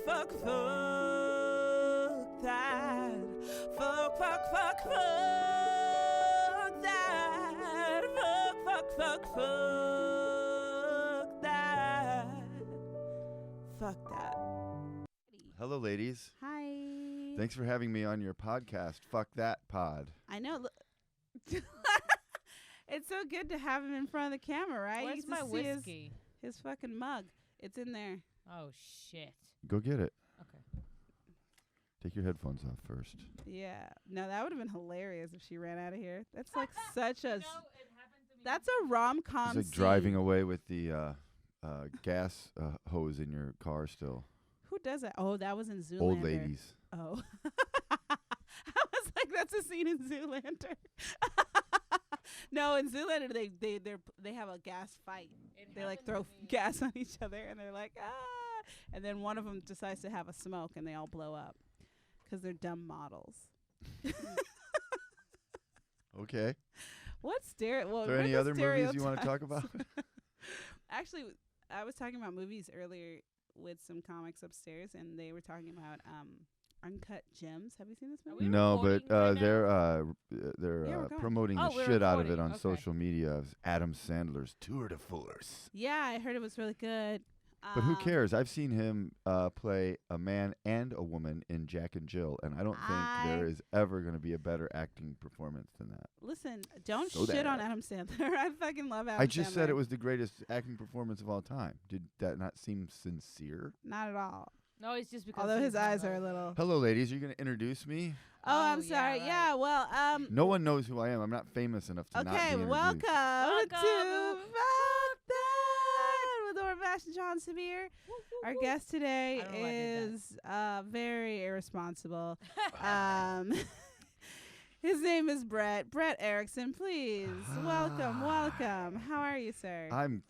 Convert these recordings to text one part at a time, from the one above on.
fuck that. Fuck that. Fuck that. Fuck that. Hello, ladies. Hi. Thanks for having me on your podcast, Fuck That Pod. I know. It's so good to have him in front of the camera, right? Where's You get my to see whiskey? His fucking mug. It's in there. Oh, shit. Go get it. Okay. Take your headphones off first. Yeah. No, that would have been hilarious if she ran out of here. That's like such a. It happened to me. That's a rom-com. It's like driving away with the gas hose in your car still. Who does that? Oh, that was in Zoolander. Old ladies. Oh. I was like, that's a scene in Zoolander. No, in Zoolander they have a gas fight. They like throw gas on each other, and they're like, ah, and then one of them decides to have a smoke, and they all blow up because they're dumb models. Okay. What Are there any other movies you want to talk about? Actually, I was talking about movies earlier with some comics upstairs, and they were talking about Uncut Gems. Have you seen this movie? No, but recording right they're Yeah, we're going. promoting Oh, the we're shit out of it recording. on Okay. social media. Of Adam Sandler's tour de force. Yeah, I heard it was really good. But who cares? I've seen him play a man and a woman in Jack and Jill, and I don't think there is ever going to be a better acting performance than that. Listen, don't So shit on there. Adam Sandler. I fucking love Adam Sandler. I just said it was the greatest acting performance of all time. Did that not seem sincere? Not at all. No, it's just because. Although he's his eyes hungover. are a little. Hello, ladies. You're going to introduce me? Oh, I'm Oh, yeah, sorry. right. Yeah, well, No one knows who I am. I'm not famous enough to not be okay, introduced. welcome to Welcome. Fuck That with Laura Bash and John Sabir. Our guest today I don't know why I did is very irresponsible. His name is Brett Erickson. Please, welcome. How are you, sir? I'm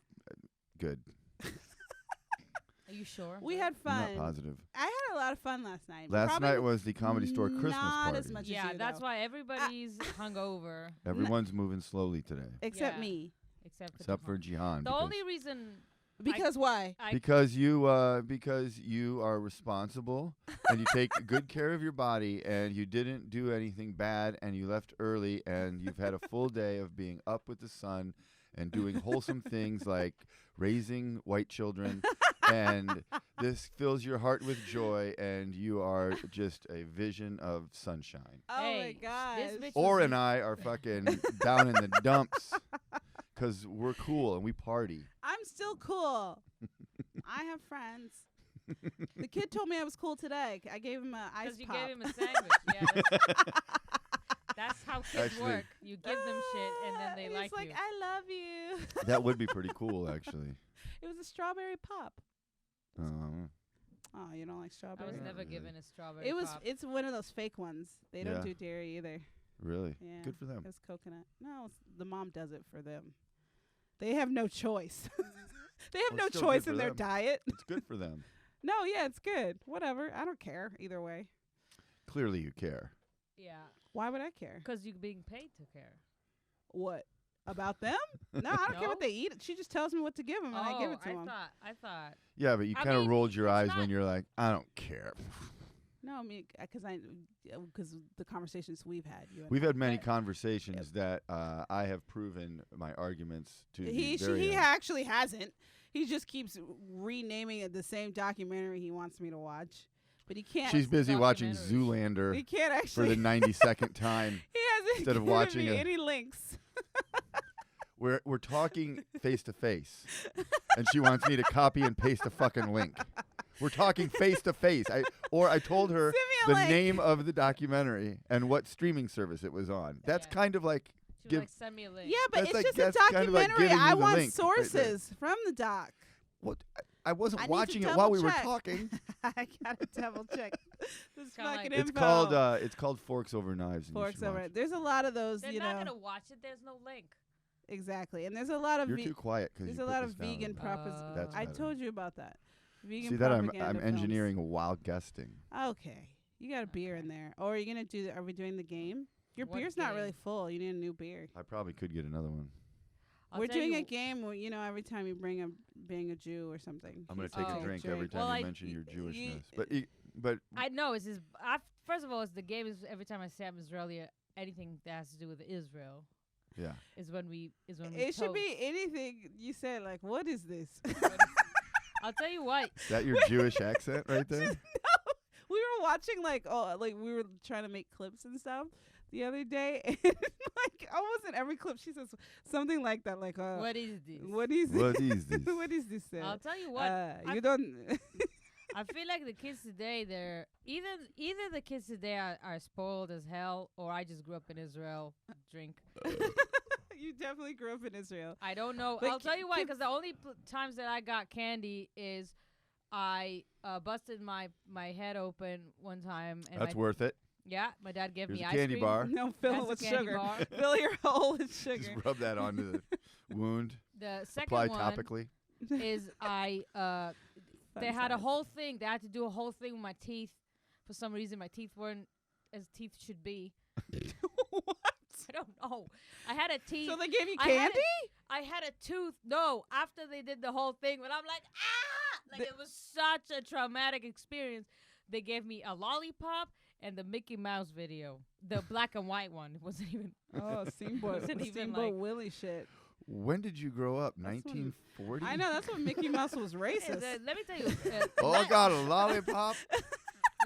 good. Are you sure? We had I'm fun. not positive. I had a lot of fun last night. Last Probably night was the Comedy Store Christmas not party. as much Yeah, as you, that's though. why everybody's hungover, Everyone's moving slowly today, Except Yeah. me. except except for Jihan. Jihan. The only reason. Because why? because you are responsible and you take good care of your body and you didn't do anything bad and you left early and you've had a full day of being up with the sun and doing wholesome things like raising white children, and this fills your heart with joy and you are just a vision of sunshine. Oh my Hey, gosh. this bitch Or was- and I are fucking down in the dumps because we're cool and we party. I'm still cool. I have friends. The kid told me I was cool today. I gave him an ice Because you pop. gave him a sandwich. Yeah, that's how kids Actually- work. You give them shit and then they He's like like, you. I love you. That would be pretty cool, actually. It was a strawberry pop. Uh, Oh, you don't like I strawberry? was Yeah, never really. given a strawberry It was. pop. It's one of those fake ones. They don't Yeah. do dairy either. really? Yeah. Good for them. It's coconut. No, the mom does it for them. They have no choice. They have Well, no it's still good choice for in their them. diet. It's good for them. No, yeah, it's good. Whatever. I don't care either way. Clearly you care. Yeah, Why would I care? because you're being paid to care. What? About them? No, I don't care what No? they eat. She just tells me what to give them, and I give it to them. I thought. Yeah, but you I kind of mean, rolled your it's eyes not- when you're like, I don't care. No, I mean, because the conversations we've had. You and We've I. had many conversations that I have proven my arguments to be very He actually hasn't. He just keeps renaming it the same documentary he wants me to watch, but he can't. She's busy watching documentaries. Zoolander he can't for the actually. 92nd time. He hasn't instead of given watching me a- any links. We're talking face to face, and she wants me to copy and paste a fucking link. We're talking face to face. I told her Send me a the link. name of the documentary and what streaming service it was on. That's Yeah. kind of like She Give- was like, send me a link. Yeah, but That's it's like- just a that's kind of like documentary. giving you I the want link right there. sources from the doc. what? I wasn't I need to watching it while we were double-check. talking. I gotta double check this kinda fucking like- info. It's called Forks Over Knives. and you Forks should over. watch it. There's a lot of those, They're you not know. gonna watch it. There's no link. Exactly, and there's a lot of You're too quiet because there's a lot of vegan That's propaganda. I better. told you about that. Vegan See that I'm propaganda films. engineering while guesting. Okay, you got a beer in there, or are you gonna do? Are we doing the game? Your What beer's not really game? full. You need a new beer. I probably could get another one. We're tell doing you- a game where, every time you bring a Jew or something. I'm gonna he's take Oh. a drink every time Well, you I- mention your y- Jewishness. y- But I know it's just. First of all, it's the game is every time I say I'm Israeli, anything that has to do with Israel yeah, is when we It should toast. be anything you said. Like, what is this? I'll tell you what. is that your Jewish accent right there? We were watching we were trying to make clips and stuff the other day, and like almost in every clip she says something like that. Like, What is this? what is this? What is this? What is this? I'll tell you what. You don't. I feel like the kids today, they're either the kids today are spoiled as hell, or I just grew up in Israel. Drink. You definitely grew up in Israel. I don't know. But I'll tell you why. kids- Because the only times that I got candy is I busted my head open one time, and That's worth it. my dad gave Here's me a ice candy cream. bar. No, fill That's it a with candy sugar. bar. Fill your hole with Just sugar. rub that onto the wound. The second Apply one topically. is they had a whole thing. They had to do a whole thing with my teeth. For some reason, my teeth weren't as teeth should be. What? I don't know. I had a teeth. So they gave you I had candy? I had a tooth. No, after they did the whole thing, when I'm like, like it was such a traumatic experience. They gave me a lollipop and the Mickey Mouse video, the black and white one. It wasn't even. Oh, Steamboat, Wasn't even Steamboat like- Willie shit. When did you grow up? That's when- 1940. I know that's when Mickey Mouse was racist. Let me tell you, Oh, I got a lollipop.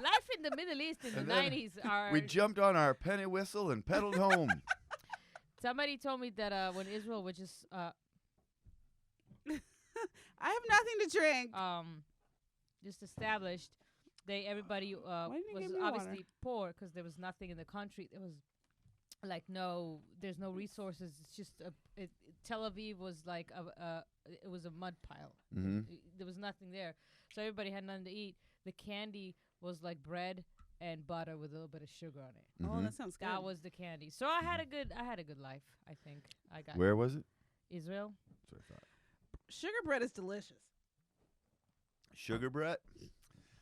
life in the Middle East in And the then 90s are. We jumped on our penny whistle and pedaled home. Somebody told me that when Israel, which is I have nothing to drink. just established, everybody Why didn't you was give me water? obviously poor because there was nothing in the country. There was there's no resources. It's just Tel Aviv was like it was a mud pile. Mm-hmm. There was nothing there, so everybody had nothing to eat. The candy was like bread and butter with a little bit of sugar on it. Oh, that sounds good. That was the candy. So I had a good life. I think I got Where was it? Israel. That's what I thought. Sugar bread is delicious. Sugar Brett?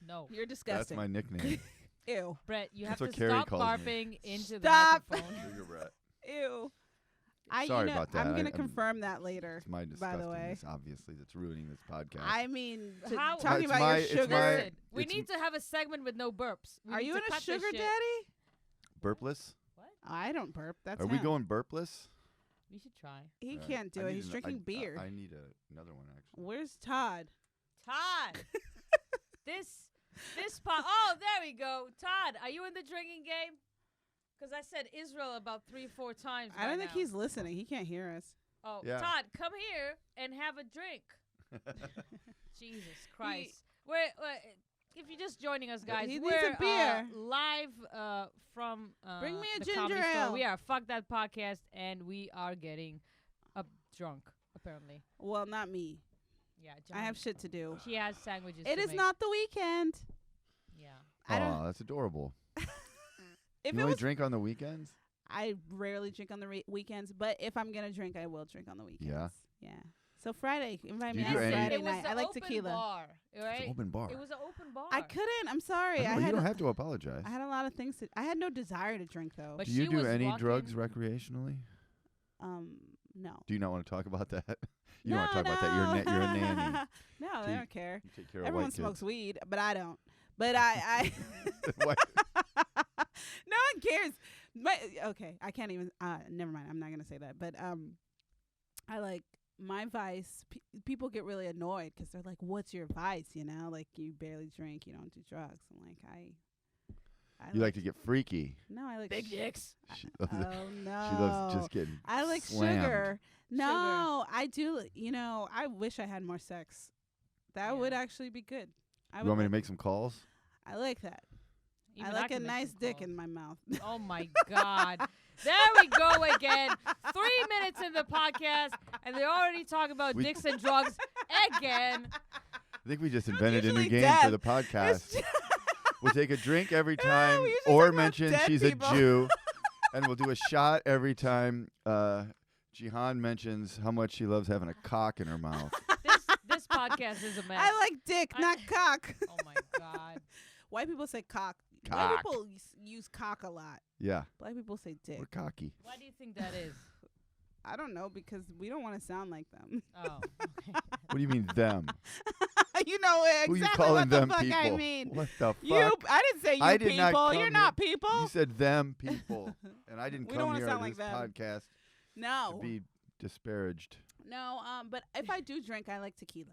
No, You're That's disgusting. my nickname. Ew. Brett, you That's have what to Carrie stop calls me. barfing into Stop. the microphone. Sugar Brett. Ew. Sorry about that. I'm I- gonna I'm- confirm that later. It's my By the way. disgustingness, obviously, that's ruining this podcast. I mean, How- talking It's about my- your it's sugar. my- Listen, we it's need to have a segment with no burps. We Are need you to in a cut this sugar shit. daddy? Burpless? I don't burp. That's Are him. we going burpless? We should try. He Uh, can't do I it. need He's an- drinking beer. I need another one, actually. Where's Todd? Todd, this pot. Oh, there we go. Todd, are you in the drinking game? Because I said Israel about 3-4 times. I don't by think now. he's listening. He can't hear us. Oh, Yeah. Todd, come here and have a drink. Jesus Christ. If you're just joining us, guys, He needs we're a beer. live from Bring me a the ginger Comedy Store. ale. We are Fuck That Podcast, and we are getting drunk, apparently. Well, not me. Yeah, I have shit to do. She has sandwiches. It to is make. not the weekend. Yeah. I don't. Aw, that's adorable. If You it only was, drink on the weekends? I rarely drink on the weekends, but if I'm gonna drink, I will drink on the weekends. Yeah? Yeah. So Friday, invite Do me you do on any- Friday It was night. the I like open tequila. Bar, right? It's an open bar. It was an open bar. I couldn't. I'm sorry. I know, you don't have to apologize. I had a lot of things to. I had no desire to drink though. But Do you she do was any walking- drugs recreationally? No. Do you not want to talk about that? You don't want to talk about that. You're a nanny. No, So they you- don't care. You take care of Everyone white smokes kids. weed, but I don't. But I Why- no one cares. Okay, I can't even. Never mind. I'm not gonna say that. But I like my vice. People get really annoyed because they're like, "What's your vice?" You know, like you barely drink, you don't do drugs. I'm like, I you like to get freaky. No, I like Big dicks. She loves, Oh no. she loves just getting I like slammed. sugar. No, I do. You know, I wish I had more sex. That Yeah. would actually be good. I You would want me to like- make some calls? I like that. Even I like a can make nice some dick calls. in my mouth. Oh my God. There we go again. 3 minutes in the podcast, and they're already talking about We- dicks and drugs again. I think we just invented a new usually game for dead. the podcast. We'll take a drink every time, we usually or talk about mention dead she's people. a Jew, and we'll do a shot every time Jihan mentions how much she loves having a cock in her mouth. This podcast is a mess. I like dick, not cock. Oh my God. White people say cock. White Cock. people use cock a lot. Yeah, Black people say dick. we're cocky. Why do you think that is? I don't know because we don't want to sound like them. Oh, okay. What do you mean them? You know exactly Who you calling what the them fuck people? I mean. What the fuck? I didn't say you I did not people. come You're here- not people. You said them people, and I didn't We don't come wanna here sound to like this them. podcast to No. be disparaged. No, but if I do drink, I like tequila.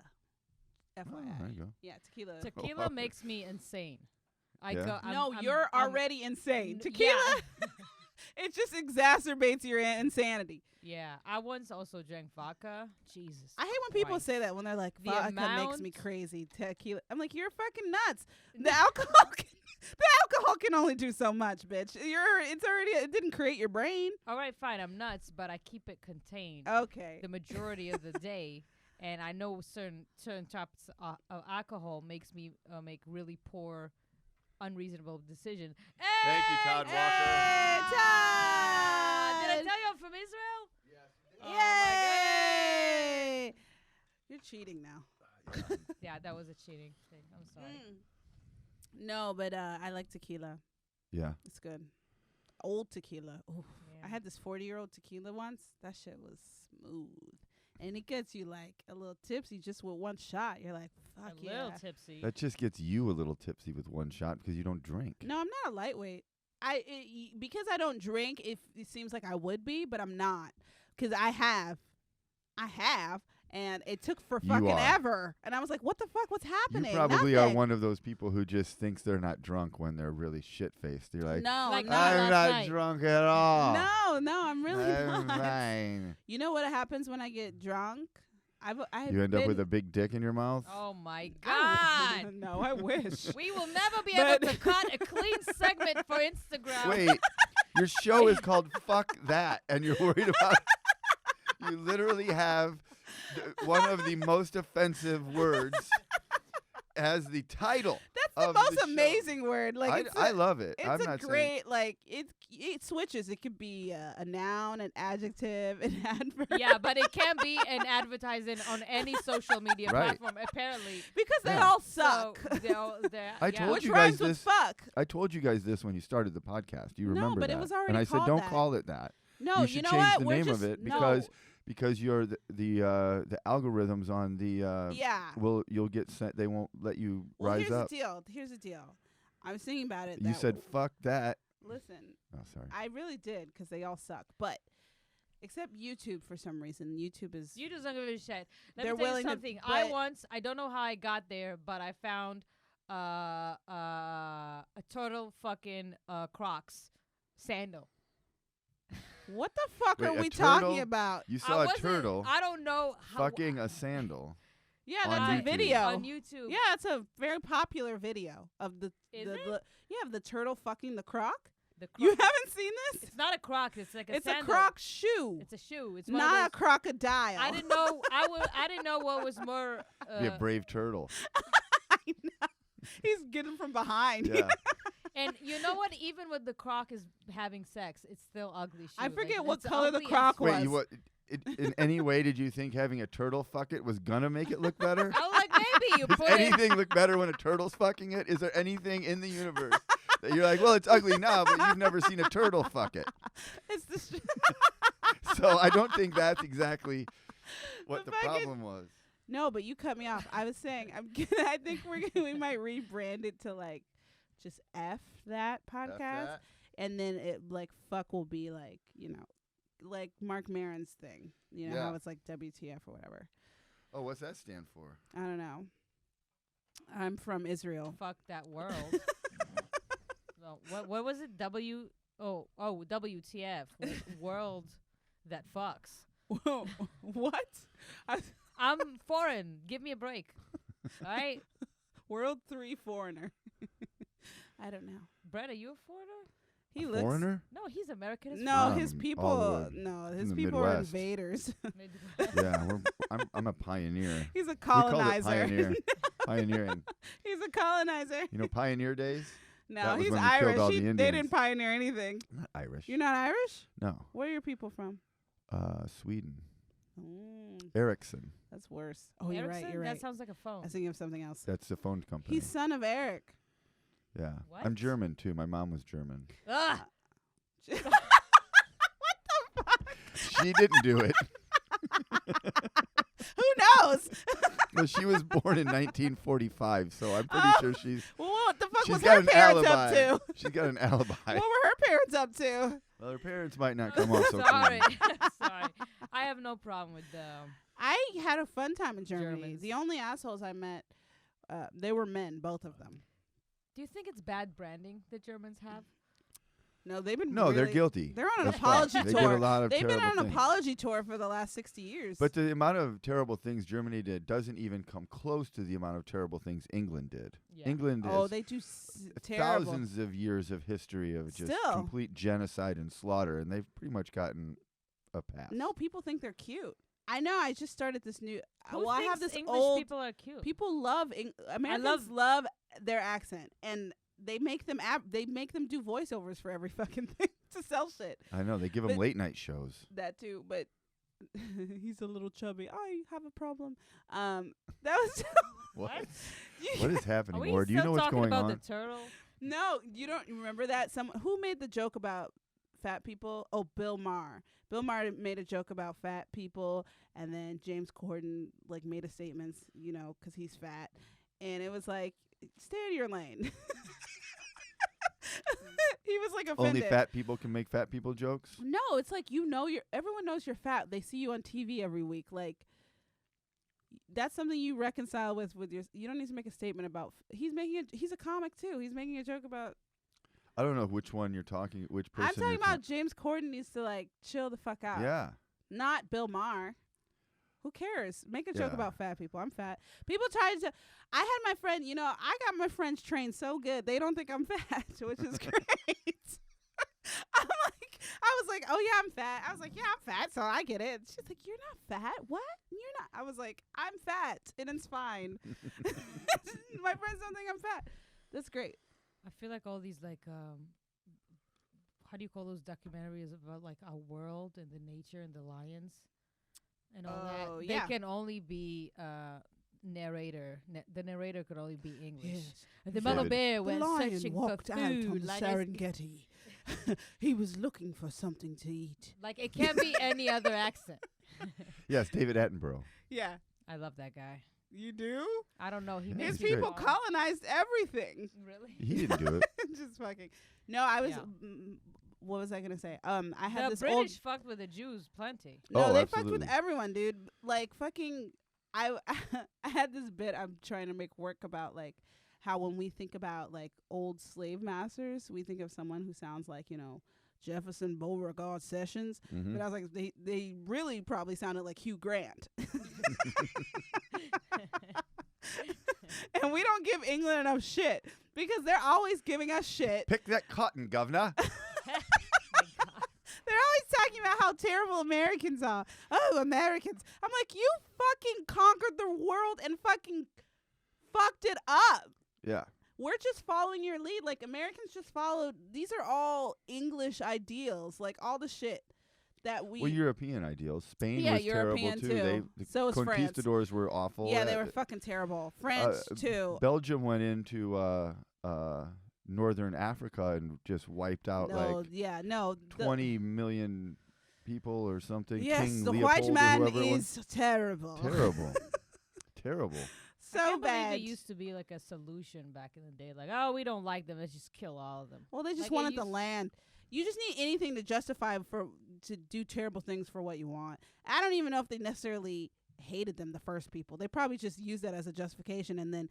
FYI. Oh, there you go. Yeah, tequila. Tequila makes me insane. Yeah? You're I'm- already insane. n- Tequila, Yeah. it just exacerbates your insanity. Yeah, I once also drank vodka. Jesus. I hate when people Christ. say that when they're like, The vodka makes amount- me crazy. Tequila. I'm like, you're fucking nuts. The alcohol can only do so much, bitch. It didn't create your brain. All right, fine. I'm nuts, but I keep it contained Okay. the majority of the day. And I know certain types of alcohol makes me make really poor, unreasonable decisions. Thank you, Todd Hey, Walker. Todd! Did I tell you I'm from Israel? Oh my Yay! You're cheating now. Yeah, that was a cheating thing. I'm sorry. No, but I like tequila. Yeah. It's good. Old tequila. Ooh. Yeah. I had this 40-year-old tequila once. That shit was smooth. And it gets you like a little tipsy just with one shot. You're like, fuck a yeah. little tipsy. That just gets you a little tipsy with one shot because you don't drink. No, I'm not a lightweight. Because I don't drink, it seems like I would be, but I'm not. Because I have, and it took for You fucking are. ever. And I was like, what the fuck? What's happening? You probably are Nothing. one of those people who just thinks they're not drunk when they're really shit-faced. You're like, No, Like I'm me not. I'm last not night. drunk at all. No, I'm really I'm not. fine. You know what happens when I get drunk? I've You end up been- with a big dick in your mouth? Oh my I God. w- no, I wish. We will never be But- able to cut a clean segment for Instagram. Wait, your show is called Fuck That, and you're worried about. You literally have one of the most offensive words as the title. That's the of most the show. amazing word. Like I love it. it's I'm a not saying. great like it switches. It could be a noun, an adjective, an adverb. Yeah, but it can be an advertising on any social media Right. platform, apparently. because they Yeah. all So suck. I yeah. told Which you rhymes guys with this. fuck. I told you guys this when you started the podcast. Do you No, remember but that? it was already And I said, called don't that. call it that. No, you should know change what? the We're name just, of it no. because you're the algorithms on the Yeah. you'll get sent. They won't let you Well, rise here's up. the deal. Here's the deal. I was thinking about it. You that said fuck that. listen, Oh, sorry. I really did because they all suck. But except YouTube for some reason. YouTube is You just don't give a shit. Let They're me tell you willing to- something. but- I don't know how I got there, but I found a turtle fucking Crocs sandal. what the fuck Wait, are a we turtle? talking about? You I saw a wasn't- turtle I don't know how. fucking a sandal. Yeah, on that's a YouTube. video. on YouTube. Yeah, it's a very popular video of the Is the, it? the yeah of the turtle fucking the croc. The You Croc- haven't seen this? It's not a Croc. It's like a It's sandal. a croc shoe, It's a shoe. It's one not a of those. crocodile. I didn't know. I didn't know what was more. Be a brave turtle. I know. He's getting from behind. Yeah. And you know what? Even with the Croc is having sex, it's still ugly. Shoe. I forget Like, what it's color the ugly as Croc fuck. was. Wait, you what? In any way did you think having a turtle fuck it was gonna make it look better? I was like, maybe you Does put it. anything look better when a turtle's fucking it? Is there anything in the universe that you're like, well, it's ugly now, but you've never seen a turtle fuck it? It's the So I don't think that's exactly what The the fucking- problem was. No, but you cut me off. I was saying I think we might rebrand it to like just F that podcast, F and then it like fuck will be like like Mark Maron's thing. You know Yeah. how it's like WTF or whatever. Oh, what's that stand for? I don't know. I'm from Israel. Fuck that world. No, what was it? WTF? World that fucks. Whoa, what? I'm foreign. Give me a break. All right, World 3 foreigner. I don't know. Brett, are you a foreigner? He looks. Foreigner? No, he's American as No, fuck. his All people. the way No, in his the people are Midwest. invaders. Yeah, I'm a pioneer. He's a We called it colonizer. pioneer. Pioneering. He's a colonizer. You know Pioneer Days? No, That was he's when we killed Irish. all the They Indians. didn't pioneer anything. I'm not Irish. You're not Irish? No. Where are your people from? Sweden. Mm, Eriksson. that's worse. Oh, you're right. Erickson? You're That right. sounds like a phone. I was thinking of something else. That's the phone company. He's son of Eric. Yeah. What? I'm German too. My mom was German. Ugh. She didn't do it. Who knows? No, she was born in 1945, so I'm pretty sure she's. Well, what the fuck She's was got her an parents alibi. up to? She's got an alibi. What were her parents up to? Well, her parents might not come off so Sorry. clean. Sorry. I have no problem with I had a fun time in Germany. Germans. The only assholes I met, they were men, both of them. Do you think it's bad branding that Germans have? No, they've been No, they're really- guilty. They're on an That's fine. apology They tour. did a lot of They've been terrible on an things. apology tour for the last 60 years. But the amount of terrible things Germany did doesn't even come close to the amount of terrible things England did. Yeah. England oh, is they do terrible. thousands of years of history of just Still. complete genocide and slaughter, and they've pretty much gotten a pass. No, people think they're cute. I know. I just started this new. Who well, I thinks have this English old. people are cute? People love Americans love their accent, and they make them do voiceovers for every fucking thing to sell shit. I know, they give them But- late night shows. That too, but he's a little chubby. I have a problem. That was What? You- What is happening, Are we Or do you still know what's talking going about on? the turtle? No, you don't remember that? Who made the joke about fat people? Oh, Bill Maher. Bill Maher made a joke about fat people, and then James Corden made a statement, 'cause he's fat, and it was like, stay in your lane. He was offended. Only fat people can make fat people jokes? No, it's like everyone knows you're fat. They see you on TV every week. That's something you reconcile with your. You don't need to make a statement about. He's a comic too. He's making a joke about. I don't know which one you're talking, which person I'm talking you're about James Corden needs to chill the fuck out. Yeah. Not Bill Maher. Who cares? Make a joke Yeah. about fat people. I'm fat. People try to. I had my friend. I got my friends trained so good they don't think I'm fat, which is great. I was like, oh yeah, I'm fat. I was like, yeah, I'm fat, so I get it. She's like, you're not fat. What? You're not. I was like, I'm fat, and it's fine. My friends don't think I'm fat. That's great. I feel like all these how do you call those documentaries about our world and the nature and the lions and all Oh, that? yeah. They can only be narrator. The narrator could only be English. Yes. And the David. mother bear The went lion searching walked for out on food. the Like, it's- Serengeti. He was looking for something to eat. like it can't be any other accent. Yes, David Attenborough. Yeah, I love that guy. you do. I don't know. He Yeah, makes His he's me people great. wrong. colonized everything. Really? He didn't do it. Just fucking. No, I was. Yeah. What was I gonna say? I had The this British old. fucked with the Jews plenty. No, Oh, they fucked with absolutely. everyone, dude. Fucking. I had this bit I'm trying to make work about how when we think about old slave masters, we think of someone who sounds like Jefferson Beauregard Sessions. Mhm. But I was like, they really probably sounded like Hugh Grant. And we don't give England enough shit because they're always giving us shit. Pick that cotton, governor. They're always talking about how terrible Americans are. Oh, Americans. I'm like, you fucking conquered the world and fucking fucked it up. Yeah. We're just following your lead. Americans just followed. These are all English ideals. All the shit that we. Well, European ideals. Spain Yeah, was European terrible, too. The So is France. conquistadors were awful. yeah, they were fucking terrible. France, too. Belgium went into northern Africa and just wiped out No, yeah, no. 20 million people or something. Yes, King the Leopold white or man whoever it was. is terrible. Terrible. Terrible. So I can't bad. believe it used to be a solution back in the day. Oh, we don't like them. Let's just kill all of them. Well, they just Like, it wanted the used- land. You just need anything to justify to do terrible things for what you want. I don't even know if they necessarily hated them, the first people. They probably just used that as a justification, and then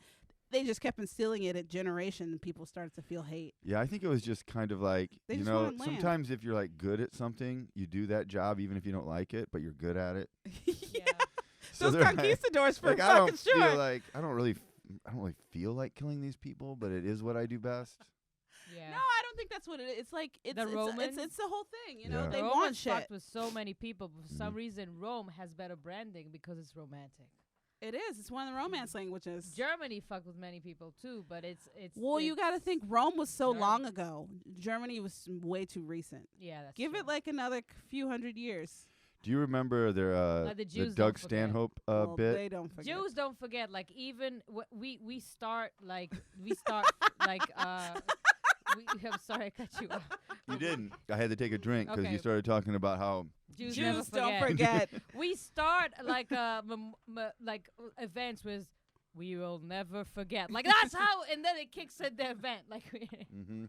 they just kept instilling it at generation, and people started to feel hate. Yeah, I think it was just kind of like, They you just know, wanted land. sometimes if you're good at something, you do that job even if you don't like it, but you're good at it. Yeah. So Those they're like- conquistadors for I fucking don't sure. feel I don't really feel like killing these people, but it is what I do best. Yeah. No, I don't think that's what it is. It's The it's Romans? the whole thing. You Yeah. know, The they Romans want shit. fucked with so many people, but for some Mhm. reason, Rome has better branding because it's romantic. It is. It's one of the romance languages. Germany fucked with many people too, but it's. Well, you it's- got to think Rome was so Germ- long ago. Germany was way too recent. Yeah, that's Give true. it another few hundred years. Do you remember the the the Jews Doug don't forget. Stanhope Well, bit? they don't forget. Jews don't forget. Even we start we start I'm sorry I cut you off. You didn't. I had to take a drink because Okay. you started talking about how Jews never Jews don't forget. forget. We start like events with "We will never forget." Like that's how, and then it kicks in the event. Like, hmm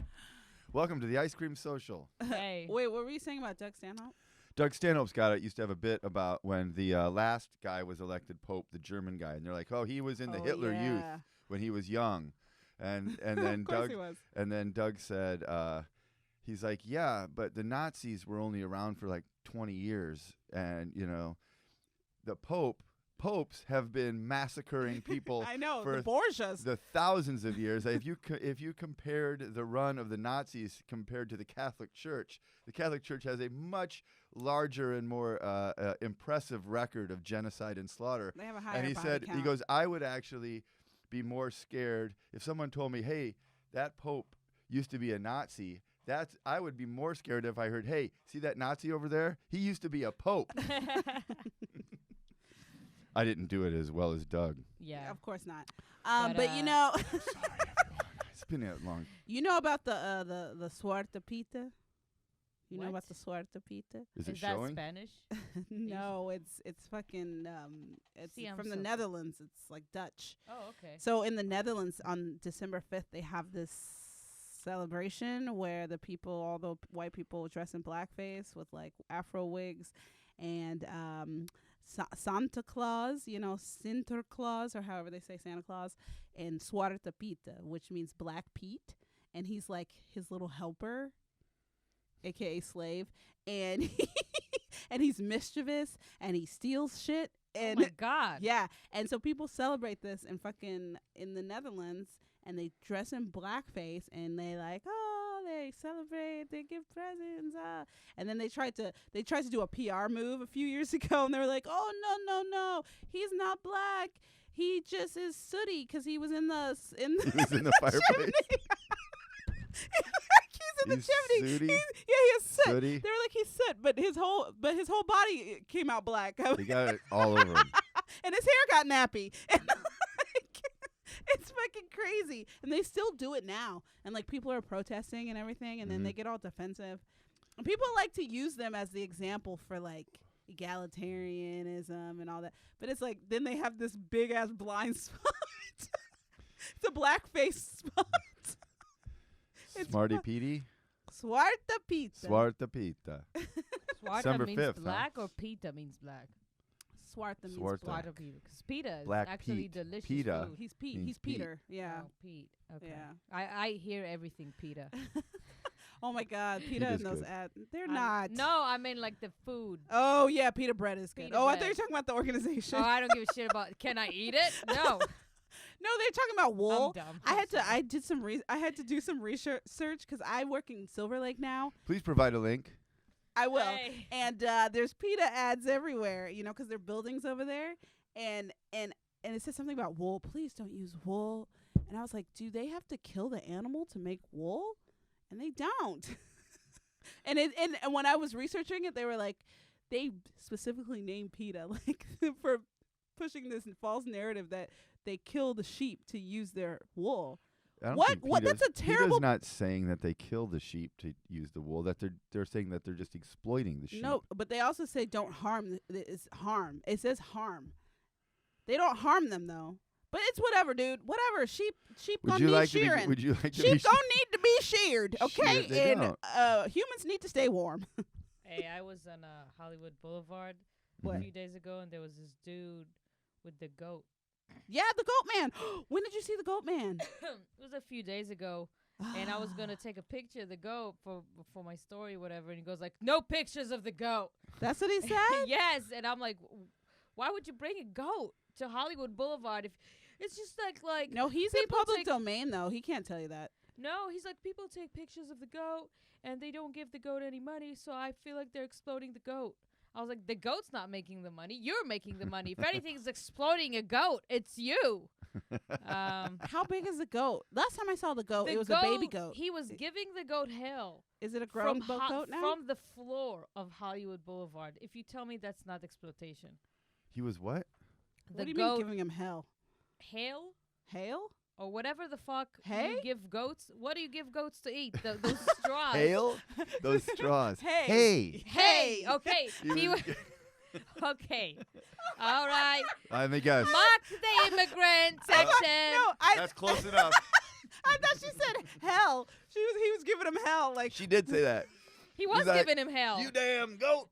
Welcome to the Ice Cream Social. hey, Wait, what were you saying about Doug Stanhope? Doug Stanhope's used to have a bit about when the last guy was elected Pope, the German guy, and they're like, oh, he was in the Hitler Youth when he was young, and then of course Doug he was. and then Doug said, he's like, yeah, but the Nazis were only around for like 20 years, and the popes have been massacring people I know, for the Borgias. the thousands of years. If you compared the run of the Nazis compared to the Catholic Church has a much larger and more impressive record of genocide and slaughter. They have a higher And he body said, count. he goes, I would actually be more scared if someone told me, hey, that Pope used to be a Nazi. I would be more scared if I heard, hey, see that Nazi over there? He used to be a Pope. I didn't do it as well as Doug. yeah. Of course not. But, But you know, Sorry, everyone. It's been a long. you know about the Suerte Pita? You know What? about the Suerte Pita? Is it Is that showing? Spanish? No, it's fucking it's See, I'm from the so- Netherlands. It's like Dutch. Oh, okay. So in the Netherlands on December 5th, they have this celebration where the people, all the white people, dress in blackface with like Afro wigs, and Santa Claus, Sinterklaas, or however they say Santa Claus, and Suarte Pita, which means Black Pete, and he's like his little helper, aka slave, and and he's mischievous and he steals shit. And Oh my God. yeah, and so people celebrate this in the Netherlands, and they dress in blackface, and they they celebrate, they give presents, and then they tried to do a PR move a few years ago, and they were like, oh no, he's not black, he just is sooty because he was in the He was in the fireplace. He's in the He's chimney. sooty? He has soot. Sooty? They were like, he's soot, but his whole body came out black. He got it all over him. And his hair got nappy. And like, it's fucking crazy. And they still do it now. And like people are protesting and everything, and then they get all defensive. And people like to use them as the example for like egalitarianism and all that. But it's like then they have this big ass blind spot. It's a blackface spot. It's Smarty Petey? Suarte Pizza. Suarte Pita. Suarta December means 5th, huh? black, or pita means black? Suarte means Suarte. black. Suarta pita. Because pita is Black actually Pete. delicious Pita. food. He's Pete. Means He's Pete. Peter. Yeah. Oh, Pete. Okay. Yeah. I hear everything pita. Oh my God, pita Pita's in those good. ads. They're not. No, I mean like the food. Oh yeah, pita bread is good. Pita Oh, I thought bread. you were talking about the organization. Oh, I don't give a shit about. Can I eat it? No. No, they're talking about wool. I'm dumb. I had I'm to. I did some. I had to do some research because I work in Silver Lake now. Please provide a link. I will. Hey. And there's pita ads everywhere. Because there are buildings over there, and it says something about wool. Please don't use wool. And I was like, do they have to kill the animal to make wool? And they don't. and when I was researching it, they were like, they specifically named PETA like for pushing this false narrative that they kill the sheep to use their wool. I don't What? think What? That's a PETA's terrible. not saying that they kill the sheep to use the wool. That they're saying that they're just exploiting the sheep. No, but they also say don't harm. It's harm. It says harm. They don't harm them though. But it's whatever, dude. Whatever. Sheep Would gonna you need like to be? shearing. Would you like to Sheep be? don't need to be sheared, okay? Sheared, they And don't. humans need to stay warm. Hey, I was on Hollywood Boulevard What? a few days ago, and there was this dude with the goat. Yeah, the goat man. When did you see the goat man? It was a few days ago, and I was gonna take a picture of the goat for my story, or whatever. And he goes like, "No pictures of the goat." That's what he said? Yes, and I'm like, "Why would you bring a goat to Hollywood Boulevard if it's just like No, he's in people public take- domain though. He can't tell you that. No, he's like, people take pictures of the goat and they don't give the goat any money, so I feel like they're exploding the goat." I was like, the goat's not making the money. You're making the money. If anything's exploding a goat, it's you. How big is the goat? Last time I saw the goat, The it was a baby goat. He was giving the goat hell Is it a grown goat now? from the floor of Hollywood Boulevard. If you tell me that's not exploitation. He was what? What do you goat mean giving him hell? hail? Hail? or whatever the fuck Hay? you give goats. What do you give goats to eat? Those straws. Hail? Those straws. Hey. Hey, okay. He He was wa- okay. All right. Let me guess. Mark the immigrant section. No, That's close enough. I thought she said hell. He was giving him hell. Like She did say that. He was He's like, giving him hell. You damn goat.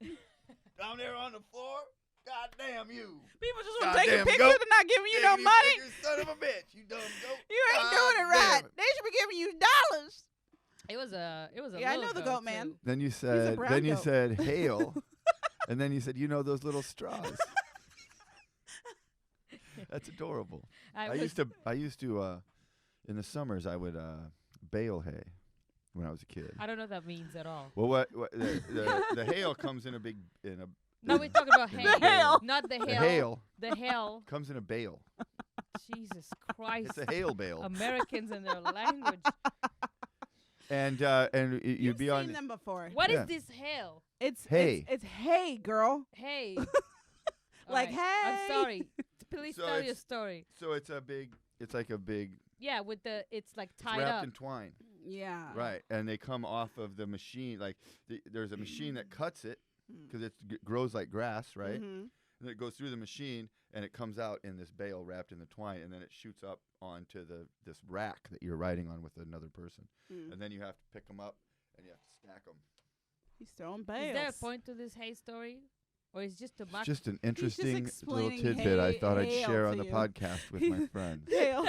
Down there on the floor. God damn you. people just want to take a Goddamn picture. goat. They're not giving you Damn no money. You son of a bitch. You dumb goat. You ain't God doing it right. damn it. They should be giving you dollars. It was a Yeah, I little know the goat man. too. Then you a said, brown goat. hail. And then you said, those little straws. That's adorable. I used to in the summers I would bale hay when I was a kid. I don't know what that means at all. Well, what the hail comes in a big No, we're talking about hay. hail. Not the hail. the hail The hail. comes in a bale. Jesus Christ. It's a hail bale, Americans and their language. and you'd You've be seen on. them before. What is Yeah. this hail? It's Hay. It's hay, girl. Hey. Like, I'm hey. sorry. Please So tell your it's- story. So it's like a big. Yeah, with it's like It's tied wrapped up. in twine. Yeah. Right, and they come off of the machine. Like there's a machine that cuts it because it grows like grass, right? Mhm. And it goes through the machine, and it comes out in this bale wrapped in the twine, and then it shoots up onto this rack that you're riding on with another person, Mm. and then you have to pick them up and you have to stack them. He's throwing Is bales. there a point to this hay story? Or is just to It's mock? just an interesting little explaining tidbit I thought I'd hail share to on the you. podcast with my friends. Hail.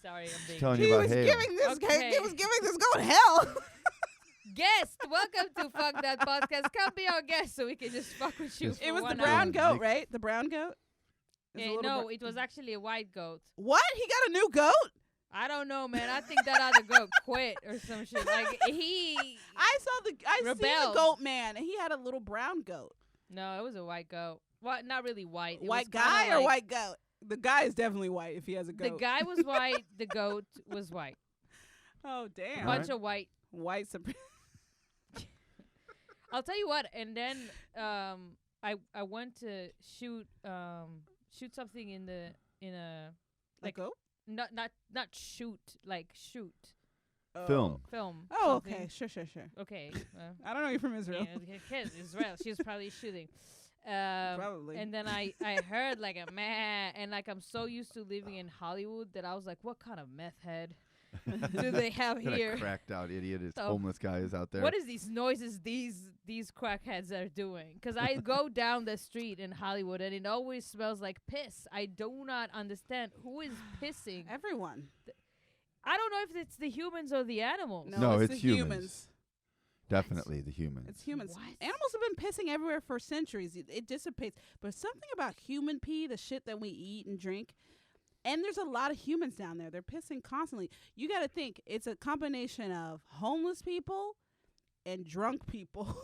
Sorry, I'm being. Telling you He about was hail. giving this Okay. he was giving this goat hell. Guest, welcome to Fuck That Podcast. Come be our guest so we can just fuck with you. Just for It was the 1 brown hour. goat, right? The brown goat. It was a little No, br- it was actually a white goat. What? He got a new goat? I don't know, man. I think that other goat quit or some shit. Like I seen the Rebelled. goat man, and he had a little brown goat. No, it was a white goat. What? Not really white. It White was kinda guy or like- white goat? The guy is definitely white if he has a The goat. guy was white. The goat was white. Oh damn! Bunch of white. White supreme. I'll tell you what. And then I went to shoot something in a Like goat? not shoot like shoot Film. film. Oh, something. okay. Sure. Okay. I don't know you're from Israel. Yeah, kid, Israel. She was probably shooting. Probably. And then I heard like a meh, and like I'm so used to living in Hollywood that I was like, what kind of meth head do they have What here? a cracked out idiot this So, homeless guy is out there. What is these noises these crackheads are doing? Because I go down the street in Hollywood and it always smells like piss. I do not understand who is pissing. Everyone. I don't know if it's the humans or the animals. No, it's it's the humans. Definitely the humans. It's humans. What? Animals have been pissing everywhere for centuries. It dissipates. But something about human pee, the shit that we eat and drink, and there's a lot of humans down there. They're pissing constantly. You got to think it's a combination of homeless people and drunk people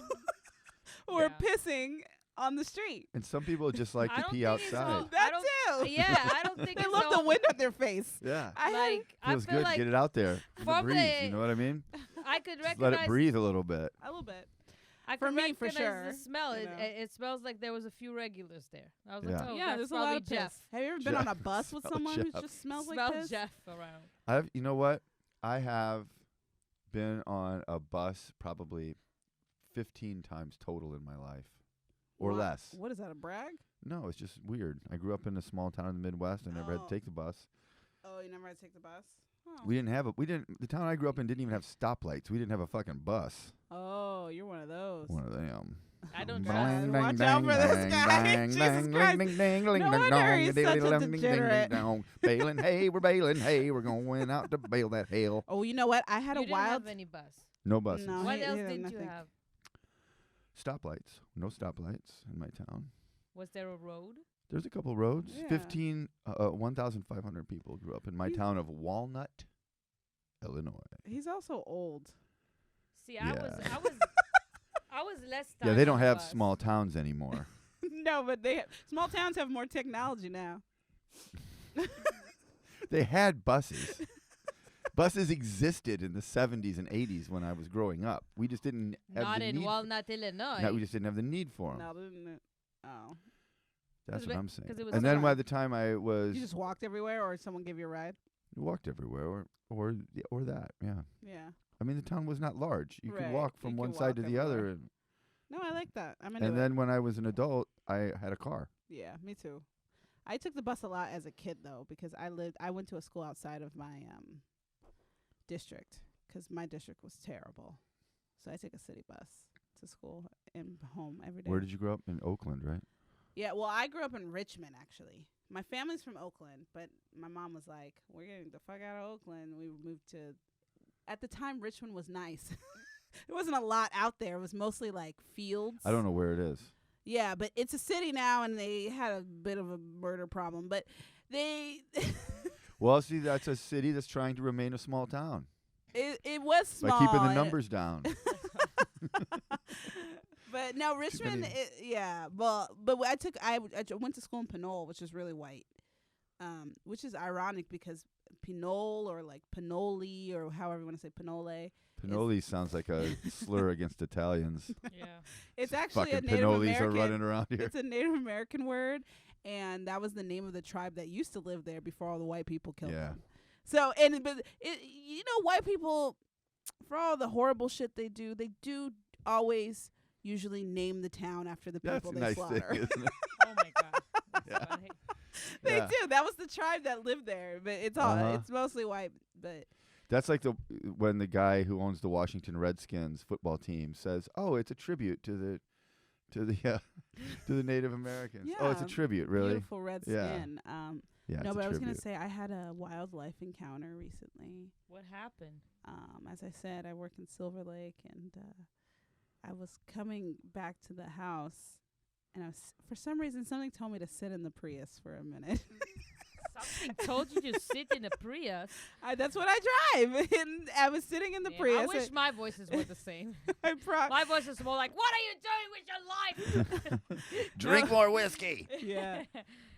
who are Yeah. pissing on the street. And some people just like I to don't pee think it's outside. all- That don't- too. Yeah, I don't think They it's love the all- wind on their face. Yeah. I Feels feel good. like Get it out there. Let it from breathe. the- You know what I mean? I could Just let recognize it breathe a little bit. a little bit. I For could me, for recognize sure, the smell. you It, know. it smells like there was a few regulars there. I was Yeah. like, oh, Yeah, that's there's a lot probably of piss. Jeff. Have you ever been on a Jeff. bus with Smell someone who Jeff. just smells like Smells piss? Jeff around. You know what? I have been on a bus probably 15 times total in my life, or Wow. less. What is that, a brag? No, it's just weird. I grew up in a small town in the Midwest. I never had Oh. to take the bus. Oh, you never had to take the bus? Oh. The town I grew up in didn't even have stoplights. We didn't have a fucking bus. Oh, you're one of those. One of them. I don't Bang, drive. bang, Watch out for this guy. Jesus Christ. No wonder he's such a degenerate. Bailing, hey, we're bailing, hey, we're going out to bail that hail. Oh, you know what? I had You a didn't wild. have any bus. No buses. No. What he else had didn't you nothing. have? Stoplights. No stoplights in my town. Was there a road? There's a couple roads. Yeah. 1,500 people grew up in my He's- town of Walnut, Illinois. He's also old. See, I was less. Yeah, time they on don't the have bus. small towns anymore. No, but small towns have more technology now. They had buses. Buses existed in the 70s and 80s when I was growing up. We just didn't have Not the in need. Walnut, Illinois. No, we just didn't have the need for them. No, didn't it? Oh. That's Cause what it- I'm saying. 'cause it was And then fun. by the time I was, You just walked everywhere, or someone gave you a ride? You walked everywhere, or that. Yeah. Yeah. I mean, the town was not large. You could Right. walk You from could one side to walk the other, everywhere. and No, I like that. I'm into and it. then when I was an adult, I had a car. Yeah, me too. I took the bus a lot as a kid though, because I went to a school outside of my district, because my district was terrible. So I took a city bus to school and home every day. Where did you grow up? In Oakland, right? Yeah, well, I grew up in Richmond, actually. My family's from Oakland, but my mom was like, we're getting the fuck out of Oakland. We moved to, at the time, Richmond was nice. There wasn't a lot out there. It was mostly like fields. I don't know where it is. Yeah, but it's a city now, and they had a bit of a murder problem. But they, Well, see, that's a city that's trying to remain a small town it was small. by keeping the and- numbers down. But no, Richmond, many. yeah. But I went to school in Pinole, which is really white, which is ironic because Pinole or like Pinoli or however you want to say Pinole, Pinoli sounds like a slur against Italians. Yeah. it's actually a Fucking Native Pinolis American. are running around here. It's a Native American word, and that was the name of the tribe that used to live there before all the white people killed Yeah. them. So white people, for all the horrible shit they do always usually name the town after the That's people a they nice slaughter. thing, isn't it? Oh my god. That's Yeah. funny. They Yeah. do. That was the tribe that lived there, but it's all Uh-huh. it's mostly white. But That's like when the guy who owns the Washington Redskins football team says, "Oh, it's a tribute to the to the Native Americans." Oh, it's a Yeah. tribute, really? beautiful red Yeah. skin. Yeah. No, it's but a I was gonna tribute. say I had a wildlife encounter recently. What happened? As I said, I work in Silver Lake, and I was coming back to the house, and I was for some reason something told me to sit in the Prius for a minute. Something told you to sit in a Prius. That's what I drive, and I was sitting in the Damn, Prius. I wish my voices were the same. My voice is more like, "What are you doing with your life?" Drink more whiskey. Yeah.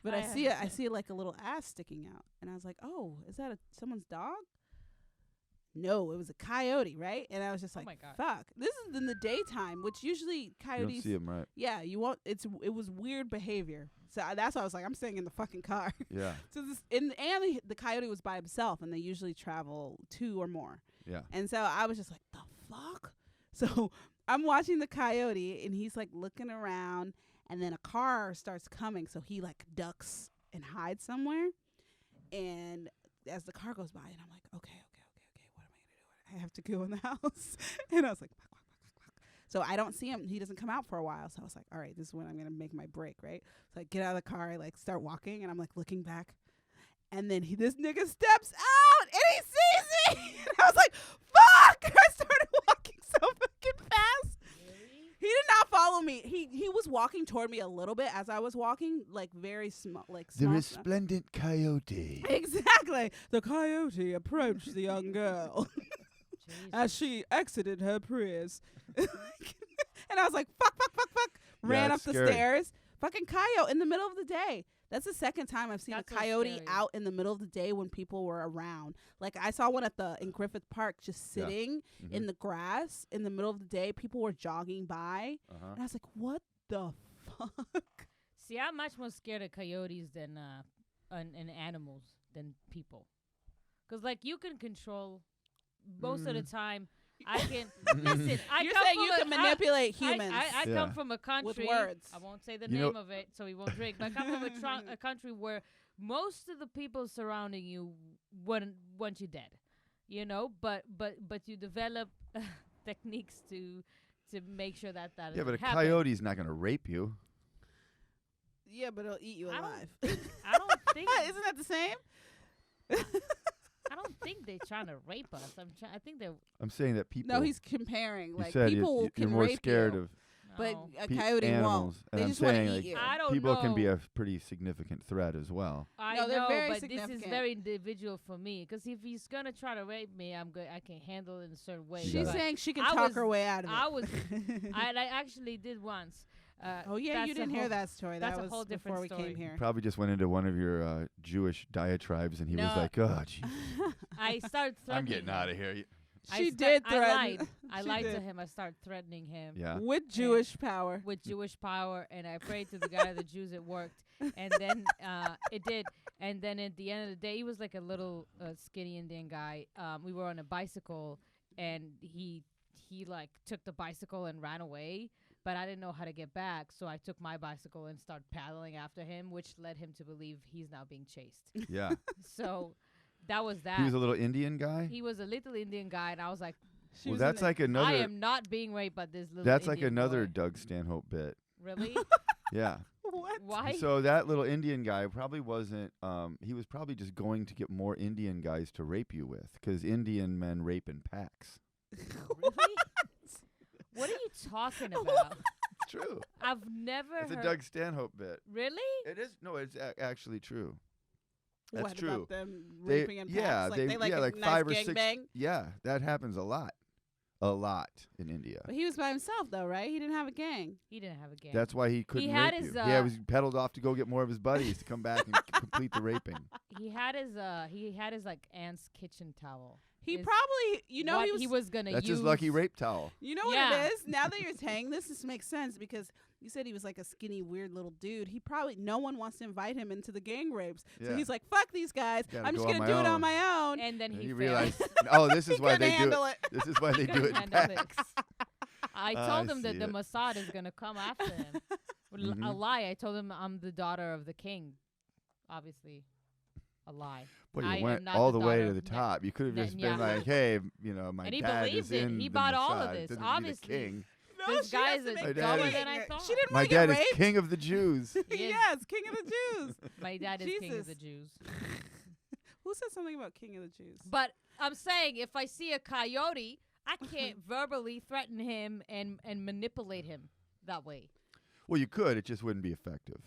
But I see like a little ass sticking out, and I was like, "Oh, is that someone's dog?" No, it was a coyote, right? And I was just Oh like, my God. "Fuck!" This is in the daytime, which usually You coyotes. don't see him, right? Yeah, you won't. It was weird behavior. So that's why I was like, I'm staying in the fucking car. Yeah. So the coyote was by himself, and they usually travel 2 or more. Yeah. And so I was just like, the fuck? So I'm watching the coyote, and he's like looking around, and then a car starts coming, so he like ducks and hides somewhere. And as the car goes by, and I'm like, okay, what am I gonna do? I have to go in the house. And I was like, fuck. So I don't see him. He doesn't come out for a while. So I was like, all right, this is when I'm gonna make my break, right? So I get out of the car, I like start walking, and I'm like looking back. And then this nigga steps out, and he sees me. And I was like, fuck! I started walking so fucking fast. Really? He did not follow me. He was walking toward me a little bit as I was walking, like very small, like The small. resplendent coyote. Exactly. The coyote approached the young girl Jeez. as she exited her Prius. And I was like, fuck. Ran up it's the scary. stairs. Fucking coyote in the middle of the day. That's the second time I've seen That's a so coyote scary. out in the middle of the day when people were around. Like I saw one in Griffith Park just Yeah. sitting Mhm. in the grass in the middle of the day. People were jogging by. Uh-huh. And I was like, what the fuck? See, I'm much more scared of coyotes than and animals than people. 'Cause like you can control most of the time. I can listen. You're saying you can manipulate humans. I Yeah. come from a country. words. I won't say the You know- name of it, so we won't drink. But I come from a country where most of the people surrounding you wouldn't want you dead, you know. But you develop techniques to make sure that Yeah, doesn't but a happen. coyote's not going to rape you. Yeah, but it'll eat you I don't alive. I don't think. Isn't that the same? I don't think they're trying to rape us. I think they're. I'm saying that people. No, he's comparing. you Like said people you're can more rape scared you, of but no. a coyote animals. won't. And They I'm just want saying, to like, eat you. I don't people know. can be a pretty significant threat as well. I No, they're know, very but this is significant. very individual for me. Because if he's gonna try to rape me, I'm good. I can handle it in a certain way. You She's got it. saying she can I talk was- her way out of it. I was. I actually did once. oh yeah, that's you a didn't hear whole- that story. that's That a was whole before we different came story. here. Probably just went into one of your Jewish diatribes and he was No. like, oh, gee, I started. I'm getting threatening out him. of here. She did I threaten. lied. I She lied to did. him. I started threatening him Yeah. With Jewish power. with Jewish power, and I prayed to the God of the Jews. It worked, and then it did. And then at the end of the day, he was like a little skinny Indian guy. We were on a bicycle, and he like took the bicycle and ran away. But I didn't know how to get back, so I took my bicycle and started paddling after him, which led him to believe he's now being chased. Yeah. So that was that. He was a little Indian guy. He was a little Indian guy, and I was like, She Well, was that's in like I another. am not being raped by this little That's like Indian another boy. Doug Stanhope bit. Really? Yeah. What? Why? So that little Indian guy probably wasn't. He was probably just going to get more Indian guys to rape you with, because Indian men rape in packs. Really? What are you talking about? It's true. I've never It's a heard. Doug Stanhope bit. Really? It is. No, it's actually true. That's What true. about them They- raping in packs? yeah, Like, they- they like yeah, a like nice 5 or 6 gangbang? Yeah, that happens a lot in India. But he was by himself, though, right? He didn't have a gang. He didn't have a gang. That's why he couldn't had rape his, you. Yeah, he was pedaled off to go get more of his buddies to come back and complete the raping. he had his like aunt's kitchen towel. He Is probably, you know, what he was gonna That's use. his lucky rape towel. You know what Yeah. it is? Now that you're saying this makes sense because you said he was like a skinny, weird little dude. He probably, no one wants to invite him into the gang rapes. So Yeah. he's like, fuck these guys. Gotta I'm just go on going to my do it own." on my own. And then And he you failed. realize, oh, this is He why couldn't they do handle it. it. This is why they do Couldn't it in handle it. packs. I I told him that see the it. Mossad is gonna come after him. A Mhm. lie. I told him I'm the daughter of the king. Obviously, a lie. Well, I you am went not all the the way daughter to of the top. You could have just been Netanyahu. like, hey, my And he dad believes is it. in He the bought all of Mossad. this, Doesn't obviously. Be the king. No, This she guy has is to a make My dumber dad is- than than I it. thought. She didn't My want to dad get is raped. king of the Jews. He is. Yes, king of the Jews. My dad is king of the Jesus. Jews. Who said something about king of the Jews? But I'm saying if I see a coyote, I can't verbally threaten him and manipulate him that way. Well, you could. It just wouldn't be effective.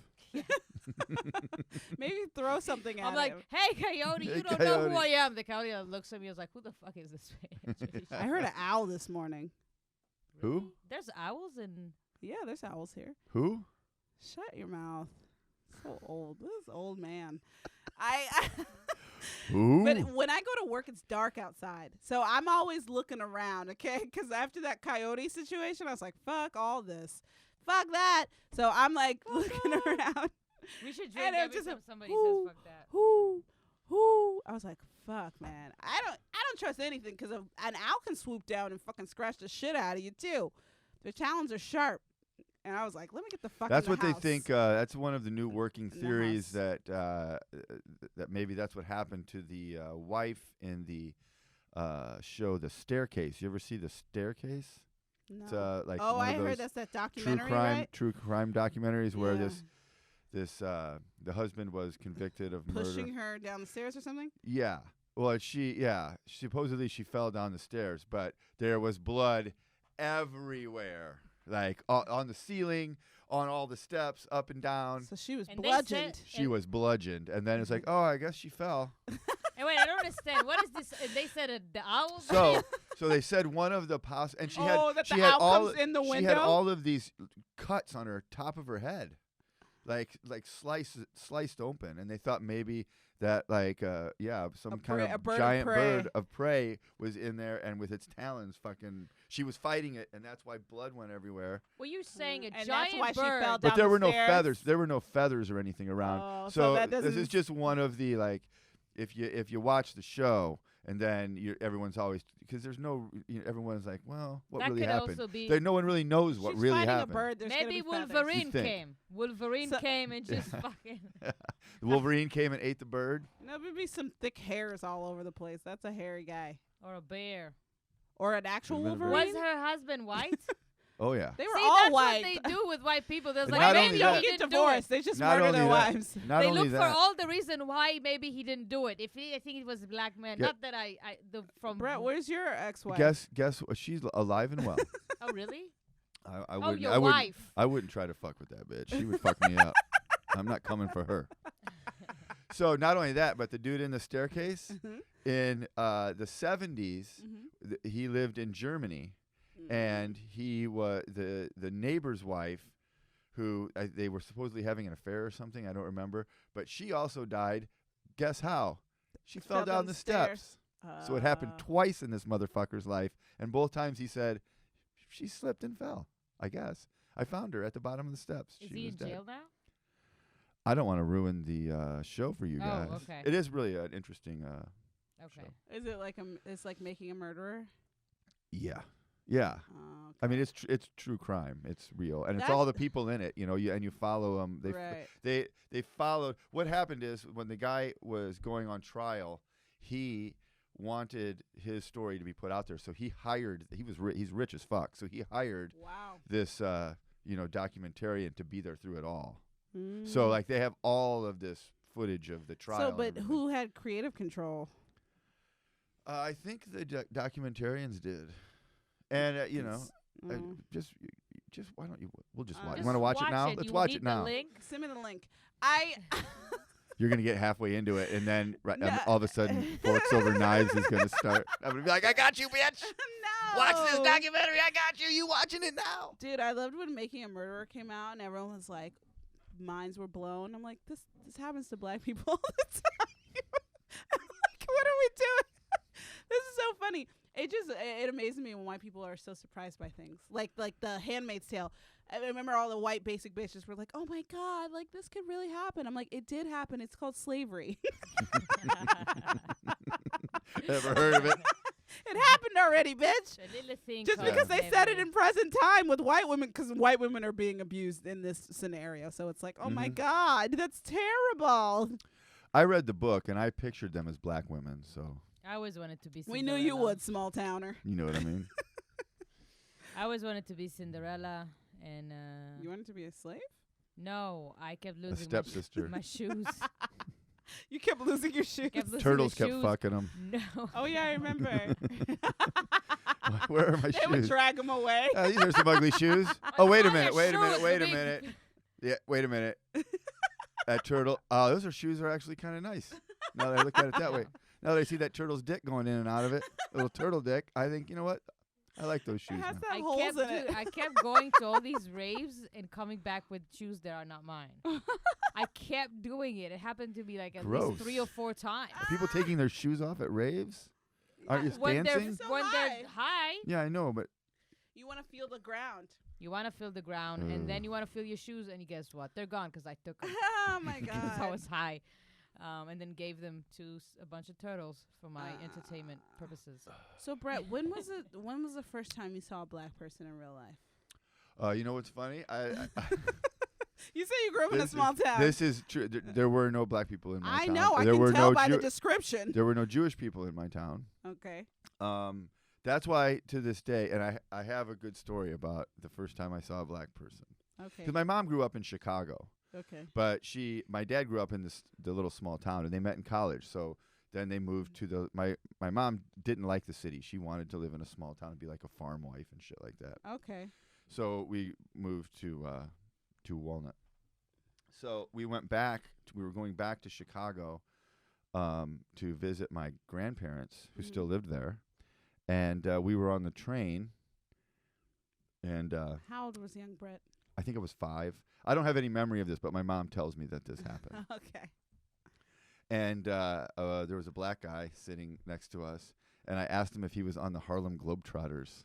Maybe throw something at I'm like, him. hey, coyote, Hey, you don't know who coyote. I am. The coyote looks at me. I was like, who the fuck is this man? I heard an owl this morning. Who? There's owls in. Yeah, there's owls here. Who? Shut your mouth. So old. This is old man. I Who? But when I go to work, it's dark outside. So I'm always looking around, okay? Because after that coyote situation, I was like, fuck all this. Fuck that. So I'm like looking around. We should And drink it every just time a somebody whoo, says fuck that. Who? I was like, fuck, man. I don't trust anything because an owl can swoop down and fucking scratch the shit out of you, too. Their talons are sharp. And I was like, let me get the fuck That's in what the they house. think. That's one of the new working In the theories house. that maybe that's what happened to the wife in the show The Staircase. You ever see The Staircase? No. It's like Oh, one I of heard those that's that true documentary, crime right? true crime documentaries where Yeah. the husband was convicted of Pushing murder. her down the stairs or something? Yeah. Well, supposedly she fell down the stairs, but there was blood everywhere, like on the ceiling, on all the steps, up and down. So she was And they bludgeoned. said- She was bludgeoned, and then it's like, oh, I guess she fell. Hey, wait, I don't understand. What is this? They said the owls. So they said one of the and she had Oh, that she the had owl all comes in the she window? had all of these cuts on her top of her head, like sliced open, and they thought maybe that some A kind prey- a of bird of giant prey. bird of prey was in there, and with its talons, she was fighting it, and that's why blood went everywhere. Well, you're saying a And that's giant why she bird. fell But down there the were no stairs? feathers. There were no feathers or anything around. Oh, so that this is doesn't- just one of the if you watch the show and then everyone's always because there's no everyone's like, well, what That really could happened? also be. No one really knows what She's really fighting happened. a bird. There's gonna Maybe be feathers. Wolverine You think. came. Wolverine So- came and just fucking. The Wolverine came and ate the bird. No, maybe some thick hairs all over the place. That's a hairy guy. Or a bear. Or an actual Remember- Wolverine. Was her husband white? Oh yeah. They were See, all that's white. what they do with white people. There's And like not maybe only he that- Don't get didn't do divorced. it. They just Not murder only their that- wives. Not They only look for that. all the reason why maybe he didn't do it. I think it was a black man. Yeah. Not that from Brett, where's your ex-wife? Guess what? She's alive and well. Oh really? I Oh, wouldn't. your I wouldn't. wife. I wouldn't try to fuck with that bitch. She would fuck me up. I'm not coming for her. So not only that, but the dude in the staircase Mhm. in the 70s, Mhm. he lived in Germany, and he was the neighbor's wife, who they were supposedly having an affair or something. I don't remember, but she also died. Guess how? She fell down the steps. So it happened twice in this motherfucker's life, and both times he said, she slipped and fell, I guess. I found her at the bottom of the steps. Is She he was in dead. jail now? I don't want to ruin the show for you guys. okay. It is really an interesting Okay. show. Is it like it's like Making a Murderer? Yeah. Yeah. Oh, I mean, it's true crime. It's real, and it's That's- all the people in it. You know, you follow them. right. They followed. What happened is when the guy was going on trial, he wanted his story to be put out there, so he hired. He's rich as fuck, so he hired Wow. this documentarian to be there through it all. So like they have all of this footage of the trial. So, and but everything. who had creative control? I think the documentarians did, and just why don't you? We'll just watch. You Just want to watch it now? it. Let's You watch need it now. The link? Send me the link. I You're gonna get halfway into it, and then No. all of a sudden, forks over knives is gonna start. I'm gonna be like, "I got you, bitch! no. Watch this documentary. I got you. You watching it now?" Dude, I loved when Making a Murderer came out and everyone was like, minds were blown. I'm like, this happens to black people all the time. I'm like, what are we doing? This is so funny. It amazes me when white people are so surprised by things. Like the Handmaid's Tale. I remember all the white basic bitches were like, oh my God, like this could really happen. I'm like, it did happen. It's called slavery. Ever heard of it? It happened already, bitch. The little thing Just called because they said it slavery. in present time with white women, because white women are being abused in this scenario. So it's like, oh my Mhm. God, that's terrible. I read the book, and I pictured them as black women. So I always wanted to be We Cinderella. knew you would, small towner. you know what I mean. I always wanted to be Cinderella, and You wanted to be a slave? no, I kept A losing stepsister. my shoes. You kept losing your shoes. Kept losing Turtles my kept shoes. fucking them. No. Oh yeah, I remember. Where are my They would shoes? drag them away. These are some ugly shoes. Oh, wait a Why minute. are Wait a shoes minute. Wait a big? minute. Yeah, wait a minute. That turtle. Oh, those shoes are actually kind of nice. Now that I look at it that way. Now that I see that turtle's dick going in and out of it, little turtle dick, I think, you know what? I like those shoes. It has now. to have holes in it. I kept going to all these raves and coming back with shoes that are not mine. I kept doing it. It happened to be like at Gross. least 3 or 4 times. Are people taking their shoes off at raves? Aren't you When they're dancing? So when high. they're high, Yeah, I know, but You want to feel the ground. you want to feel the ground, and then you want to feel your shoes, and guess what? They're gone because I took them Oh my because I God. was high, and then gave them to a bunch of turtles for my entertainment purposes. So Brett, when was the first time you saw a black person in real life? you know what's funny? I You say you grew up in a This small town. This is true. There were no black people in my I town. know. I there can were tell no by the Jew- description. There were no Jewish people in my town. Okay. That's why to this day, and I have a good story about the first time I saw a black person. Okay. Because my mom grew up in Chicago, Okay. but my dad grew up in the little small town, and they met in college. So then they moved to my mom didn't like the city. She wanted to live in a small town and be like a farm wife and shit like that. Okay. So we moved to Walnut. So we went back. We were going back to Chicago to visit my grandparents who still lived there, and we were on the train. And How old was young Brett? I think I was 5. I don't have any memory of this, but my mom tells me that this happened. Okay. And there was a black guy sitting next to us, and I asked him if he was on the Harlem Globetrotters.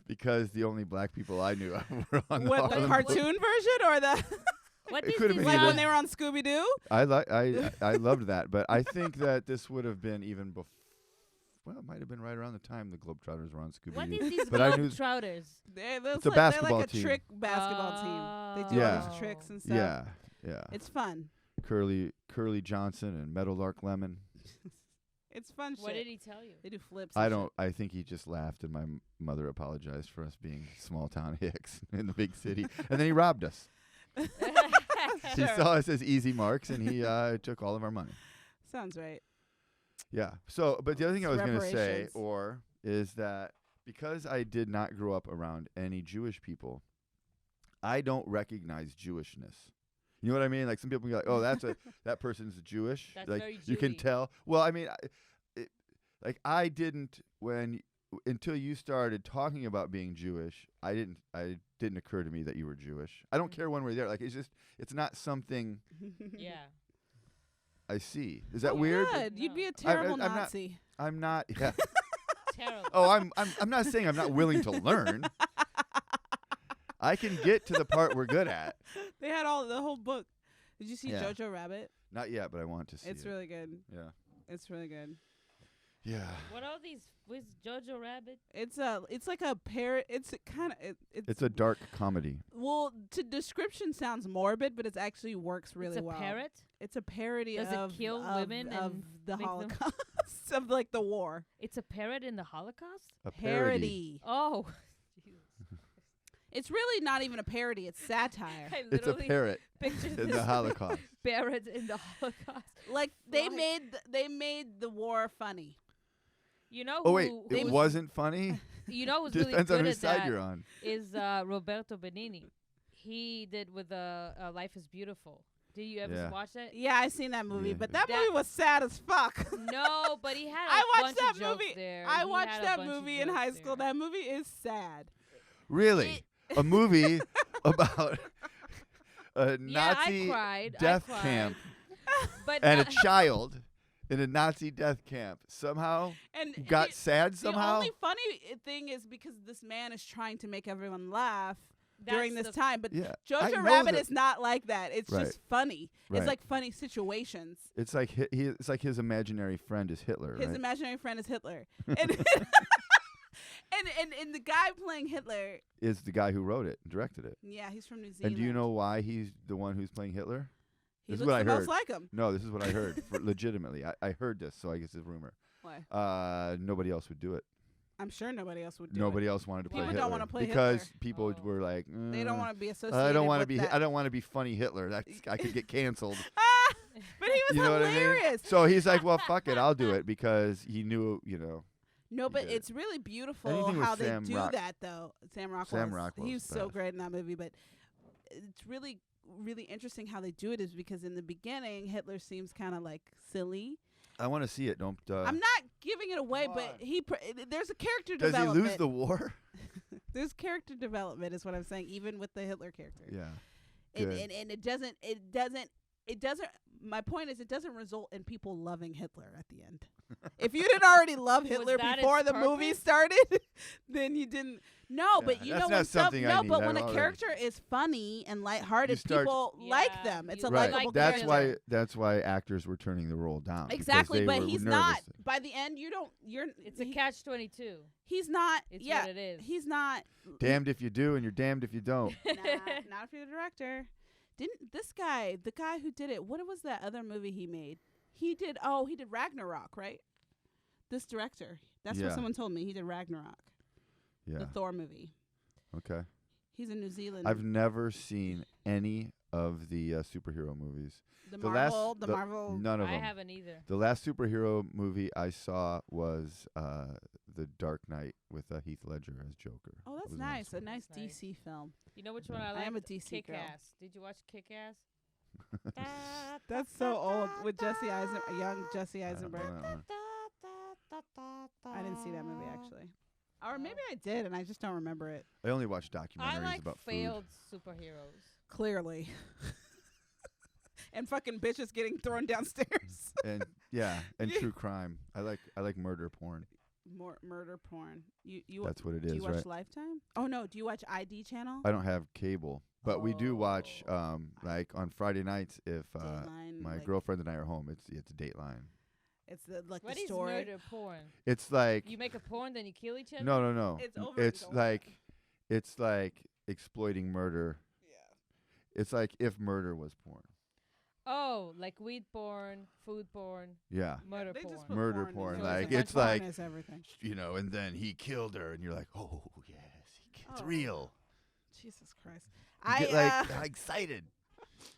Because the only black people I knew were on the What, the Harlem cartoon version or the What It is could've this? been like either. when they were on Scooby Doo? I loved that, but I think that this would have been even before. Well, it might have been right around the time the Globetrotters were on Scooby What Doo. is these But I knew- Globetrotters? It's a basketball they're like team. a trick basketball team. They do Yeah. all these tricks and stuff. Yeah. It's fun. Curly Johnson and Meadowlark Lemon. It's fun shit. What did he tell you? They do flips. I and don't. I think he just laughed, and my mother apologized for us being small town hicks in the big city, and then he robbed us. shit. He Sure. saw us as easy marks, and he took all of our money. Sounds right. Yeah. So, but the other thing I was going to say, Reparations. is that because I did not grow up around any Jewish people, I don't recognize Jewishness. You know what I mean? Like some people be like, "Oh, that person's Jewish." That's like very you can Jewy. tell. Well, I mean, I didn't until you started talking about being Jewish. I didn't occur to me that you were Jewish. I don't care one way or the other. Like it's not something. Yeah. I see. Is that Oh, weird? Good. You'd be a No. terrible I'm not- Nazi. I'm not. Yeah. Terrible. Oh, I'm not saying I'm not willing to learn. I can get to the part we're good at. They had the whole book. Did you see Yeah. Jojo Rabbit? Not yet, but I want to see It's it. really good. Yeah. It's really good. Yeah. What are these? With Jojo Rabbit? It's like a parrot. It's kind of It's a dark comedy. well, to description sounds morbid, but it actually works really it's a well. parrot. It's a parody Does it of kill of, women of and the make them- Holocaust of like the war. It's a parrot in the Holocaust. A parody. Parody. Oh, It's really not even a parody. It's satire. I It's a literally parrot pictured in this the Holocaust. parrot in the Holocaust. Like they Right. made the war funny. You know Oh wait, who it was- wasn't funny. You know who's really Depends good on at whose side that you're on. is Roberto Benigni. He did with Life is Beautiful. Did you ever Yeah. watch that? Yeah, I seen that movie, Yeah. but that That- movie was sad as fuck. No, but he had a I watched bunch that of jokes movie. there. I He watched had a that bunch of movie in jokes high school. there. That movie is sad. Really? A movie about a Yeah, Nazi I cried. death I cried. camp But and a no- child in a Nazi death camp somehow And got sad the somehow. only funny thing is because this man is trying to make everyone laugh during that's this the- time, but Yeah, I Jojo know Rabbit that- is not like that. It's Right. just funny. Right. It's like funny situations. It's like it's like his imaginary friend is Hitler, His right? imaginary friend is Hitler, and, and the guy playing Hitler, Is the guy who wrote it and directed it. yeah, he's from New Zealand. And do you know why he's the one who's playing Hitler? he this is looks what I the heard. most like him? No, this is what I heard. Legitimately, I heard this, so I guess it's a rumor. Why? Nobody else would do it. I'm sure nobody else would do Nobody it. else wanted to play People Hitler don't wanna play because Hitler. people Oh. were like, They don't want to be associated. I don't want to be. That. I don't want to be funny Hitler. I could get canceled. But he was You know what I hilarious. mean? So he's like, well, fuck it, I'll do it because he knew, No, but did it. it's really beautiful Anything with how they Sam do Rock- that, though. Sam Sam Rockwell's Rockwell's he was so best. great in that movie, but it's really, really interesting how they do it. Is because in the beginning, Hitler seems kind of like silly. I want to see it. Don't. I'm not giving it away, come but on. there's a character Does he development. lose the war? There's character development, is what I'm saying, even with the Hitler character. Yeah. And, Good. and it doesn't. My point is, it doesn't result in people loving Hitler at the end. If you didn't already love Was Hitler that before its the movie purpose? started, then you didn't. No, but Yeah, you that's know not when something I no, need. but I when a already- character is funny and lighthearted, You start- people Yeah, like them. It's a you Right. likable That's character. why. That's why actors were turning the role down. because Exactly, they but were he's nervous. not. By the end, you're. It's a he- catch-22. He's not. It's yeah, what it is. he's not. Damned if you do, and you're damned if you don't. Not if you're the director. Didn't this guy, the guy who did it? What was that other movie he made? He did Ragnarok, right? This director. That's Yeah. what someone told me. He did Ragnarok, Yeah. the Thor movie. Okay. He's in New Zealand. I've never seen any of the superhero movies. the the Marvel, last- the the- Marvel. None of I them. haven't either. The last superhero movie I saw was The Dark Knight with Heath Ledger as Joker. Oh, That that's was nice. A one. nice That's nice. DC film. You know which Yeah. one I I like? am a DC girl. Kick-Ass. Did you watch Kick-Ass? That's so old with young Jesse I don't know Eisenberg. that one. I didn't see that movie actually, or maybe I did and I just don't remember it. I only watch documentaries I like about failed superheroes. Clearly. And fucking bitches getting thrown downstairs. food. And yeah, and Yeah. true crime. I like murder porn. More murder porn. You That's what it do is, you watch right? Lifetime? Oh no, do you watch ID channel? I don't have cable, but we do watch Oh. like on Friday nights if Dateline, my like, girlfriend and I are home. It's Dateline. It's the What the is story. murder porn? It's like You make a porn, then you kill each other? no. It's over It's and over like it's like exploiting murder. Yeah. It's like if murder was porn. Oh, like weed porn, food porn, Yeah. murder They porn. just put Murder porn in porn, there. like, Porn it's like- is everything. And then he killed her, and you're like, oh yes, it's Oh. real. Jesus Christ. You get like excited.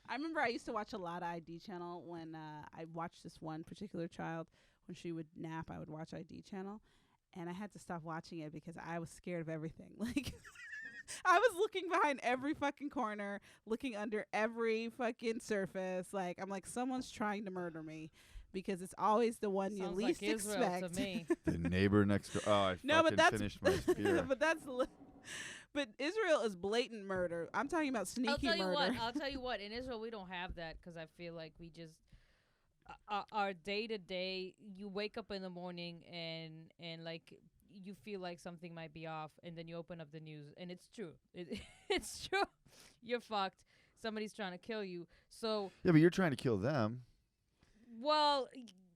I remember I used to watch a lot of ID channel when I watched this one particular child. When she would nap, I would watch ID channel. And I had to stop watching it because I was scared of everything. Like, I was looking behind every fucking corner, looking under every fucking surface. Like, I'm like, someone's trying to murder me because it's always the one you Sounds least like Israel expect. to me. The neighbor next door. Oh, I No, fucking but that's finished my spear. but Israel is blatant murder. I'm talking about sneaky I'll tell you murder. what. I'll tell you what. In Israel, we don't have that because I feel like we just our day to day, you wake up in the morning and like you feel like something might be off, and then you open up the news and it's true. It's true. You're fucked. Somebody's trying to kill you. So Yeah, but you're trying to kill them. well,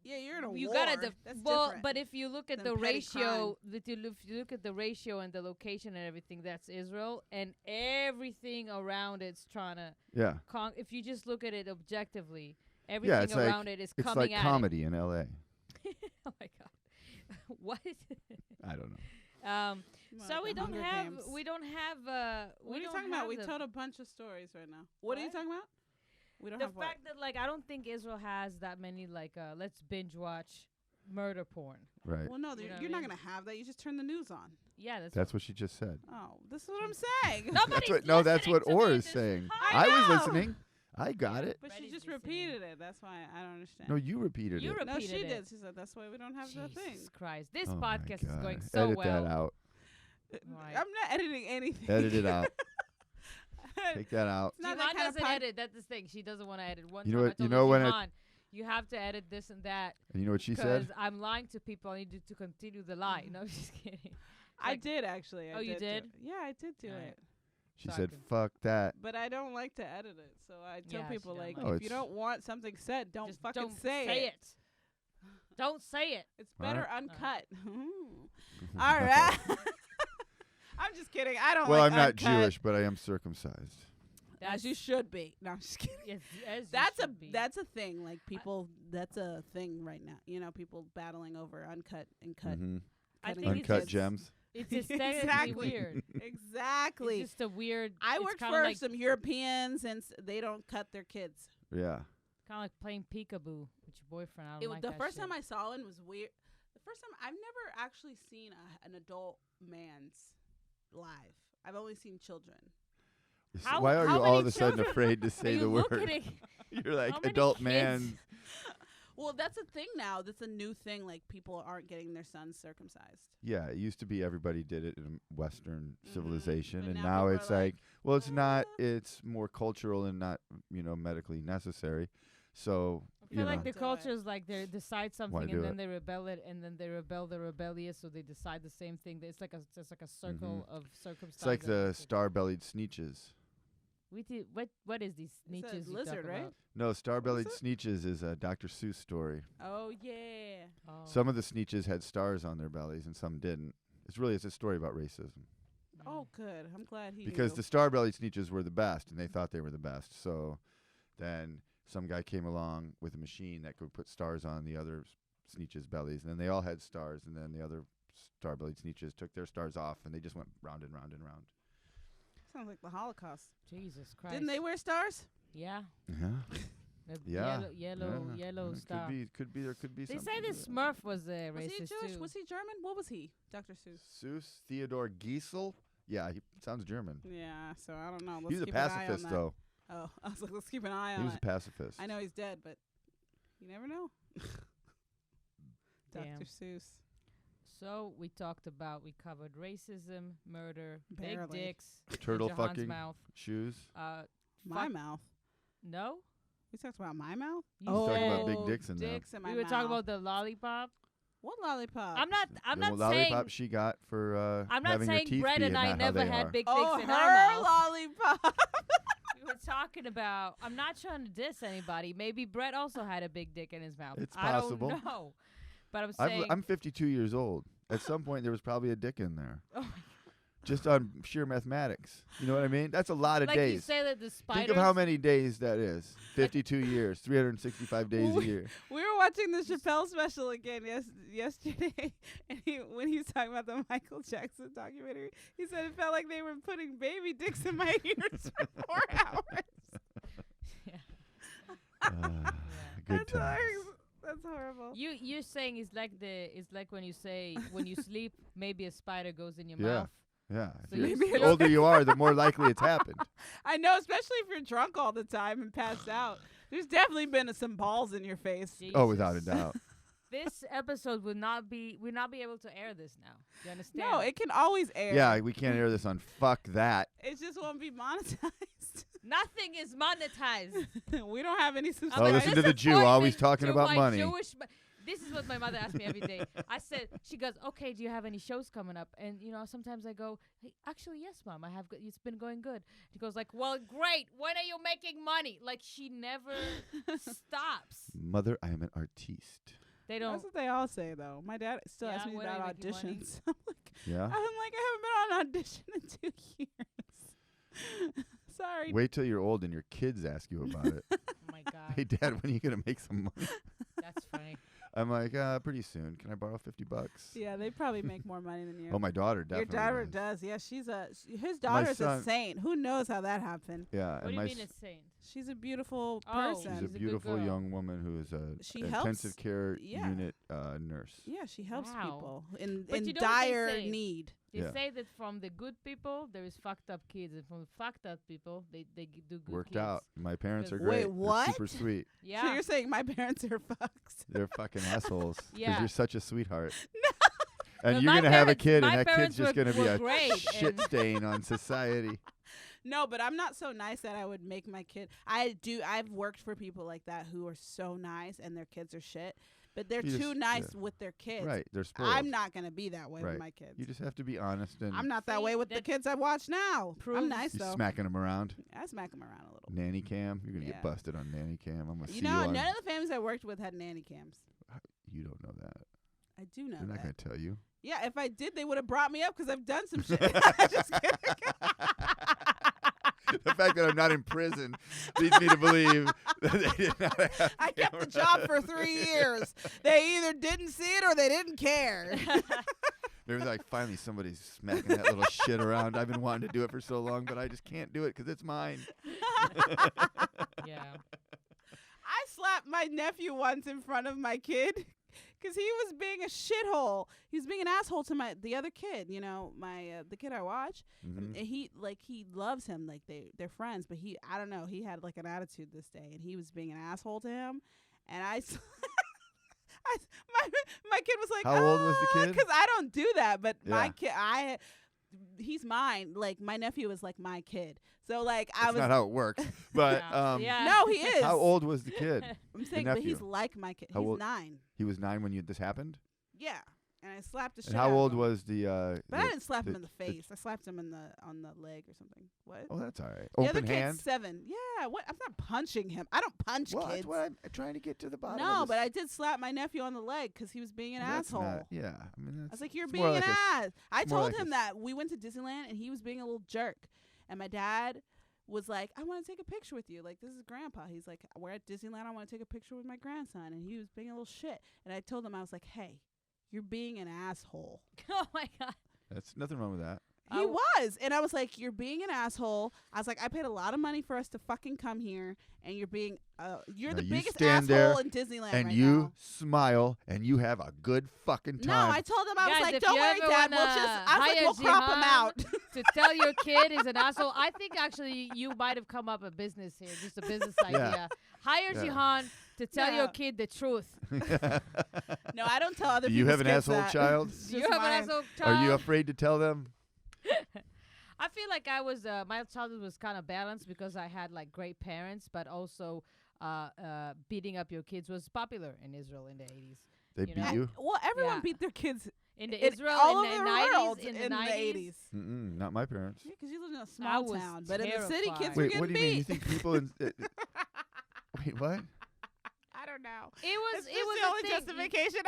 Yeah, you're in a you war. gotta That's well, different. but if you look at than the petty ratio, if you look at the ratio and the location and everything, that's Israel, and everything around it's trying to Yeah. if you just look at it objectively, everything it's like- around it is It's coming like at comedy in L.A. it. Oh my god. What? I don't know. Like So the we don't Hunger have Games. we don't have What are you talking about? We told a bunch of stories right now. What are you What? talking about? We don't the have what? fact that like I don't think Israel has that many like let's binge watch murder porn. Right. Well, no, You know what you're I not mean? gonna have that. You just turn the news on. Yeah, That's what she just said. Oh, this is what I'm saying. Nobody's That's what listening to me Orr at is this saying. time. I was know. listening. I got it. But she Ready just to be repeated it. That's why I don't understand. No, you repeated You it. No, repeated she it. did. She said that's why we don't have the thing. Jesus Christ. This Oh my podcast is going God. so Edit well. that out. Right. I'm not editing anything. Edit it out. Take that out. It's not that Jihan kind of doesn't pod- edit. That's the thing. She doesn't want to edit. One You know time what- I you told know her, when Jihan, you have to edit this and that And you know what she because said? I'm lying to people. I need you to continue the lie. No, I'm just kidding. I Like- did actually. I Oh, you do did? it. Yeah, I did do Alright. it. She Sorry. said, "Fuck that." But I don't like to edit it, so I tell Yeah, she people don't like, like it. Oh, if you it's- don't want something said, don't Just fucking don't say it. Don't say it. It's better Alright. uncut. All right. I'm just kidding. I don't Well, like I'm not uncut. Jewish, but I am circumcised. As you should be. No, I'm just kidding. Yes, as you That's a should be. that's a thing. Like people, that's a thing right now. You know, people battling over uncut and cut. Mhm. I cutting think it's Uncut just- gems. It's aesthetically Exactly. weird. Exactly. It's just a weird. I it's worked kinda for like, some Europeans, and they don't cut their kids. Yeah. kind of like playing peekaboo with your boyfriend. I don't It, like the that first shit. time I saw one was weird. The first time I've never actually seen an adult man's live. I've only seen children. How- Why are how you all many of a sudden children afraid to Are say you the word? looking at- You're like How many adult kids? man. Well, that's a thing now. That's a new thing. Like people aren't getting their sons circumcised. Yeah, it used to be everybody did it in Western Mhm. civilization, But and now now people it's are like, well, it's not. "Ah." It's more cultural and not, medically necessary. So I you feel know, like the Do culture it. is like they decide something do and then it? they rebel it, and then they rebel the rebellious, so they decide the same thing. It's like a circle of circumstances. it's like the star-bellied sneeches. What is these It's a niches? you lizard, talk right? about? No, star-bellied it? sneeches is a Dr. Seuss story. Oh yeah. Oh. Some of the sneeches had stars on their bellies, and some didn't. It's a story about racism. Oh good. I'm glad he. Because knew. the star-bellied sneeches were the best, and they thought they were the best. So then some guy came along with a machine that could put stars on the other sneeches' bellies, and then they all had stars, and then the other star-bellied sneeches took their stars off, and they just went round and round and round. Sounds like the Holocaust. Jesus Christ! Didn't they wear stars? Yeah. Yeah. The Yeah. Yellow Yeah, star. Could be. There could be. They something say to this that. Smurf was Was he racist Jewish? too. Was he German? What was he? Dr. Seuss. Seuss Theodore Giesel. Yeah, he sounds German. Yeah. So I don't know. Let's He was a keep an eye on pacifist, that. though. Oh, I was like, let's keep an eye He on was a it. pacifist. I know he's dead, but you never know. Damn. Dr. Seuss. So we covered racism, murder, Barely. big dicks, Turtle Jahan's fucking mouth. shoes. My Fuck- mouth. No. We talked about my mouth. You He's talking about said big dicks in there. Dicks in my we were mouth. talking about the lollipop. What lollipop? I'm not The saying lollipop she got for I'm not having her saying teeth Brett and being I not how never they had are. big dicks Oh, in her our mouth. lollipop. We were talking about. I'm not trying to diss anybody. Maybe Brett also had a big dick in his mouth. It's I possible. don't know. But I'm saying. I'm 52 years old. At some point, there was probably a dick in there. Oh my Just on sheer mathematics. You know what I mean? That's a lot of like you days. say that the spiders. Think of how many days that is. 52 years, 365 days a year. We were watching the Chappelle special again yesterday, and when he was talking about the Michael Jackson documentary, he said it felt like they were putting baby dicks in my ears for 4 hours. Good That's times. hilarious. That's horrible. You're saying it's like when you say when you sleep, maybe a spider goes in your Yeah. mouth. Yeah. So If maybe you're- the it'll- older you are, the more likely it's happened. I know, especially if you're drunk all the time and passed out. There's definitely been some balls in your face. Oh, without a Jesus. doubt. This episode would not be able to air this now. You understand? No, it can always air. Yeah, we can't air this on Fuck That. It just won't be monetized. Not Nothing is monetized. We don't have any Oh, subscribers. listen to the Jew, always talking about my money. This is what my mother asks me every day. She goes, okay, do you have any shows coming up? And, sometimes I go, hey, actually, yes, Mom, I have. It's been going good. She goes like, well, great. When are you making money? Like, she never stops. Mother, I am an artiste. They don't. That's what they all say, though. My dad still asks me when are about you making money? auditions. I'm like, Yeah? I haven't been on audition in 2 years. Sorry. Wait till you're old and your kids ask you about it. Oh, my God. Hey, Dad, when are you going to make some money? That's funny. I'm like, pretty soon. Can I borrow $50? Yeah, they probably make more money than you. Oh, my daughter Your definitely daughter does. does. Yeah, his daughter's a son- saint. Who knows how that happened? Yeah, What and do my you mean it's sane? She's a beautiful Oh. person. she's a She's a good beautiful girl. young woman who is a She intensive helps- care yeah. unit nurse. Yeah, she helps Wow. people in But you know what they dire say? need. They Yeah. say that from the good people, there is fucked up kids. And from the fucked up people, they do good Worked kids. out. My parents are Wait, great. They're what? super sweet. Yeah. So you're saying my parents are fucks? They're fucking assholes. 'Cause Yeah. you're such a sweetheart. No. And But you're my going to have a parents- kid, my and that kid's parents just going to be were a great, shit and- stain on society. No, but I'm not so nice that I would make my kid. I've worked for people like that who are so nice and their kids are shit, but they're You too just- nice yeah. with their kids. Right. They're spoiled. I'm not gonna be that way Right. with my kids. You just have to be honest and I'm not that See, way with the that kids I watch now. proves- I'm nice you though. smacking them around. I smack them around a little. Nanny cam. You're going to Yeah. get busted on nanny cam. I'm going to see You know, you on. none of the families I worked with had nanny cams. You don't know that. I do know They're not that. going to tell you. Yeah, if I did, they would have brought me up because I've done some shit. Just kidding. The fact that I'm not in prison leads me to believe that they did not have I kept the cameras. job for 3 years. They either didn't see it or they didn't care. Maybe like finally somebody's smacking that little shit around. I've been wanting to do it for so long, but I just can't do it because it's mine. Yeah. I slapped my nephew once in front of my kid because he was being a shithole. He was being an asshole to the other kid. You know, the kid I watch. Mhm. And he loves him. Like they're friends. But I don't know. He had like an attitude this day, and he was being an asshole to him. And my kid was like, How old was the kid? Because I don't do that. But my Yeah. kid, he's mine. Like my nephew is like my kid. So like That's not how it works. But Yeah. Yeah. no, he is. how old was the kid? I'm saying, but he's nephew? like my kid. How He's old- 9. He was 9 when this happened. Yeah, and I slapped the shit. And how out of old him. was the? But I didn't slap him the- in the face. I slapped him on the leg or something. What? Oh, that's all right. the other Open hand. kid's 7. Yeah. What? I'm not punching him. I don't punch Well, kids. that's what I'm trying to get to the bottom. No, of but this. I did slap my nephew on the leg because he was being an That's asshole. not- yeah, I mean, that's, I was like, "You're it's being more an like a- ass." I it's more told like him a- that we went to Disneyland and he was being a little jerk, and my dad was like, "I want to take a picture with you. Like, this is Grandpa." He's like, "We're at Disneyland. I want to take a picture with my grandson," and he was being a little shit. And I told him, I was like, "Hey, you're being an asshole." Oh my God. That's nothing wrong with that. He was. And I was like, "You're being an asshole." I was like, "I paid a lot of money for us to fucking come here, and you're being you're Now the you biggest stand asshole there in Disneyland And right you now." smile and you have a good fucking time. No, I told him, I was Guys, like, if "Don't you worry, ever Dad. We'll wanna just," I was like, hire "We'll crop him Jihan out." To tell your kid is an asshole. I think actually you might have come up a business here, just a business idea. Hire Yeah. Jihan to tell Yeah. your kid the truth. No, I don't tell other Do people. you have an asshole child? Do you have an asshole child? Are you afraid to tell them? I feel like I was my childhood was kind of balanced because I had like great parents, but also beating up your kids was popular in Israel in the 80s. They You beat know? you? Well, everyone Yeah. beat their kids In the in Israel all in over the the 90s, world in in the 90s. 80s. Not my parents. Yeah, because you lived in a small was town, but in the city, kids terrified. were Wait, getting what do you beat. mean? You think people in... wait, what? I don't know. It was It's it just was the a only thing. justification.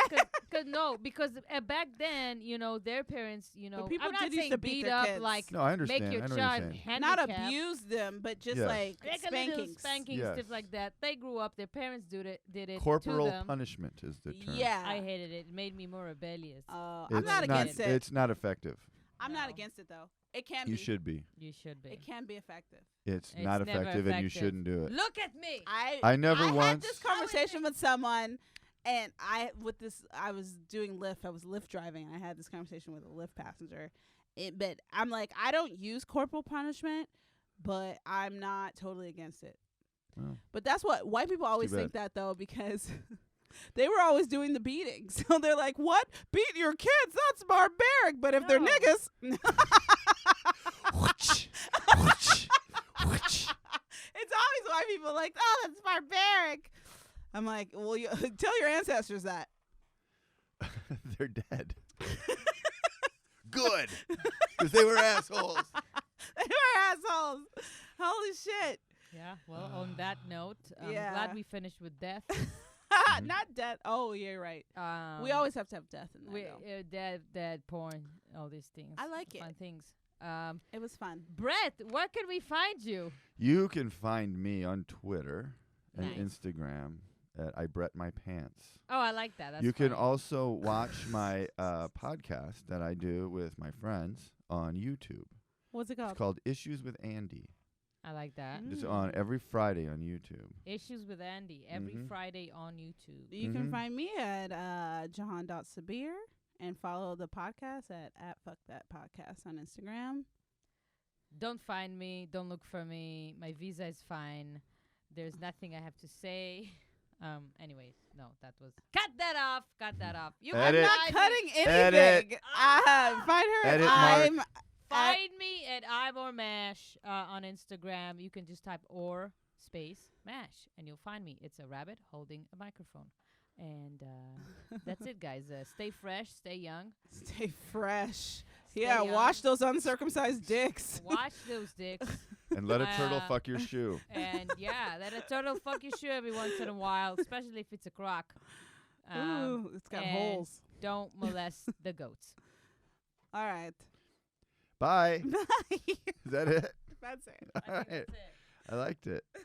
Because back then, you know, their parents, you know, people I'm not did used saying to beat beat their up kids. like No, I understand. make your I know child what you're saying. Not handicapped. abuse them, but just Yes. like Like a little spankings. spanking, Yes. stuff like that. They grew up. Their parents did it Corporal to them. punishment is the term. Yeah. I hated it. It made me more rebellious. I'm It's not against it. It's not effective. I'm not No. against it though. It can You be. should be. You should be. It can be effective. It's It's not never effective, and you effective. shouldn't do it. Look at me. I never I had once. this conversation with someone, and I was doing Lyft. I was Lyft driving, and I had this conversation with a Lyft passenger. But I'm like, I don't use corporal punishment, but I'm not totally against it. Well, But that's what white people always bad. think that though, because they were always doing the beating. So they're like, "What? Beat your kids? That's barbaric." But if they're No. niggas, people like, oh, that's barbaric. I'm like, well, you tell your ancestors that. They're dead. Good. Because they were assholes. They were assholes. Holy shit. Yeah. Well, on that note, I'm Yeah. glad we finished with death. Not death. Oh, yeah, you're right. We always have to have death in there. though. Dead porn, all these things. I like it. Fun things. It was fun. Brett, where can we find you? You can find me on Twitter and Nice. Instagram at I Brett My Pants. Oh, I like that. That's You can funny. also watch my podcast that I do with my friends on YouTube. What's it It's called? called Issues with Andy. I like that. It's on every Friday on YouTube. Issues with Andy every Mhm. Friday on YouTube. You can Mhm. find me at Jihan.Sabir and follow the podcast at Fuck That Podcast on Instagram. Don't find me. Don't look for me. My visa is fine. There's nothing I have to say. Anyways, no, that was cut that off. Cut that off. You Edit. I'm can not find cutting me. anything. Ah! Find her Edit, at Mark. Find me at I'm or Mash on Instagram. You can just type or space Mash and you'll find me. It's a rabbit holding a microphone. And that's it, guys. Stay fresh, stay young. Stay fresh. Stay Yeah, young. wash those uncircumcised dicks. Watch those dicks. And let a turtle Uh, fuck your shoe. And yeah, let a turtle fuck your shoe every once in a while, especially if it's a croc. Ooh, it's got and holes. Don't molest the goats. All right. Bye. Bye. Is that it? That's it. All right. I liked it. Yeah.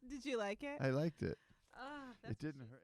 Did you like it? I liked it. Ah, It didn't hurt.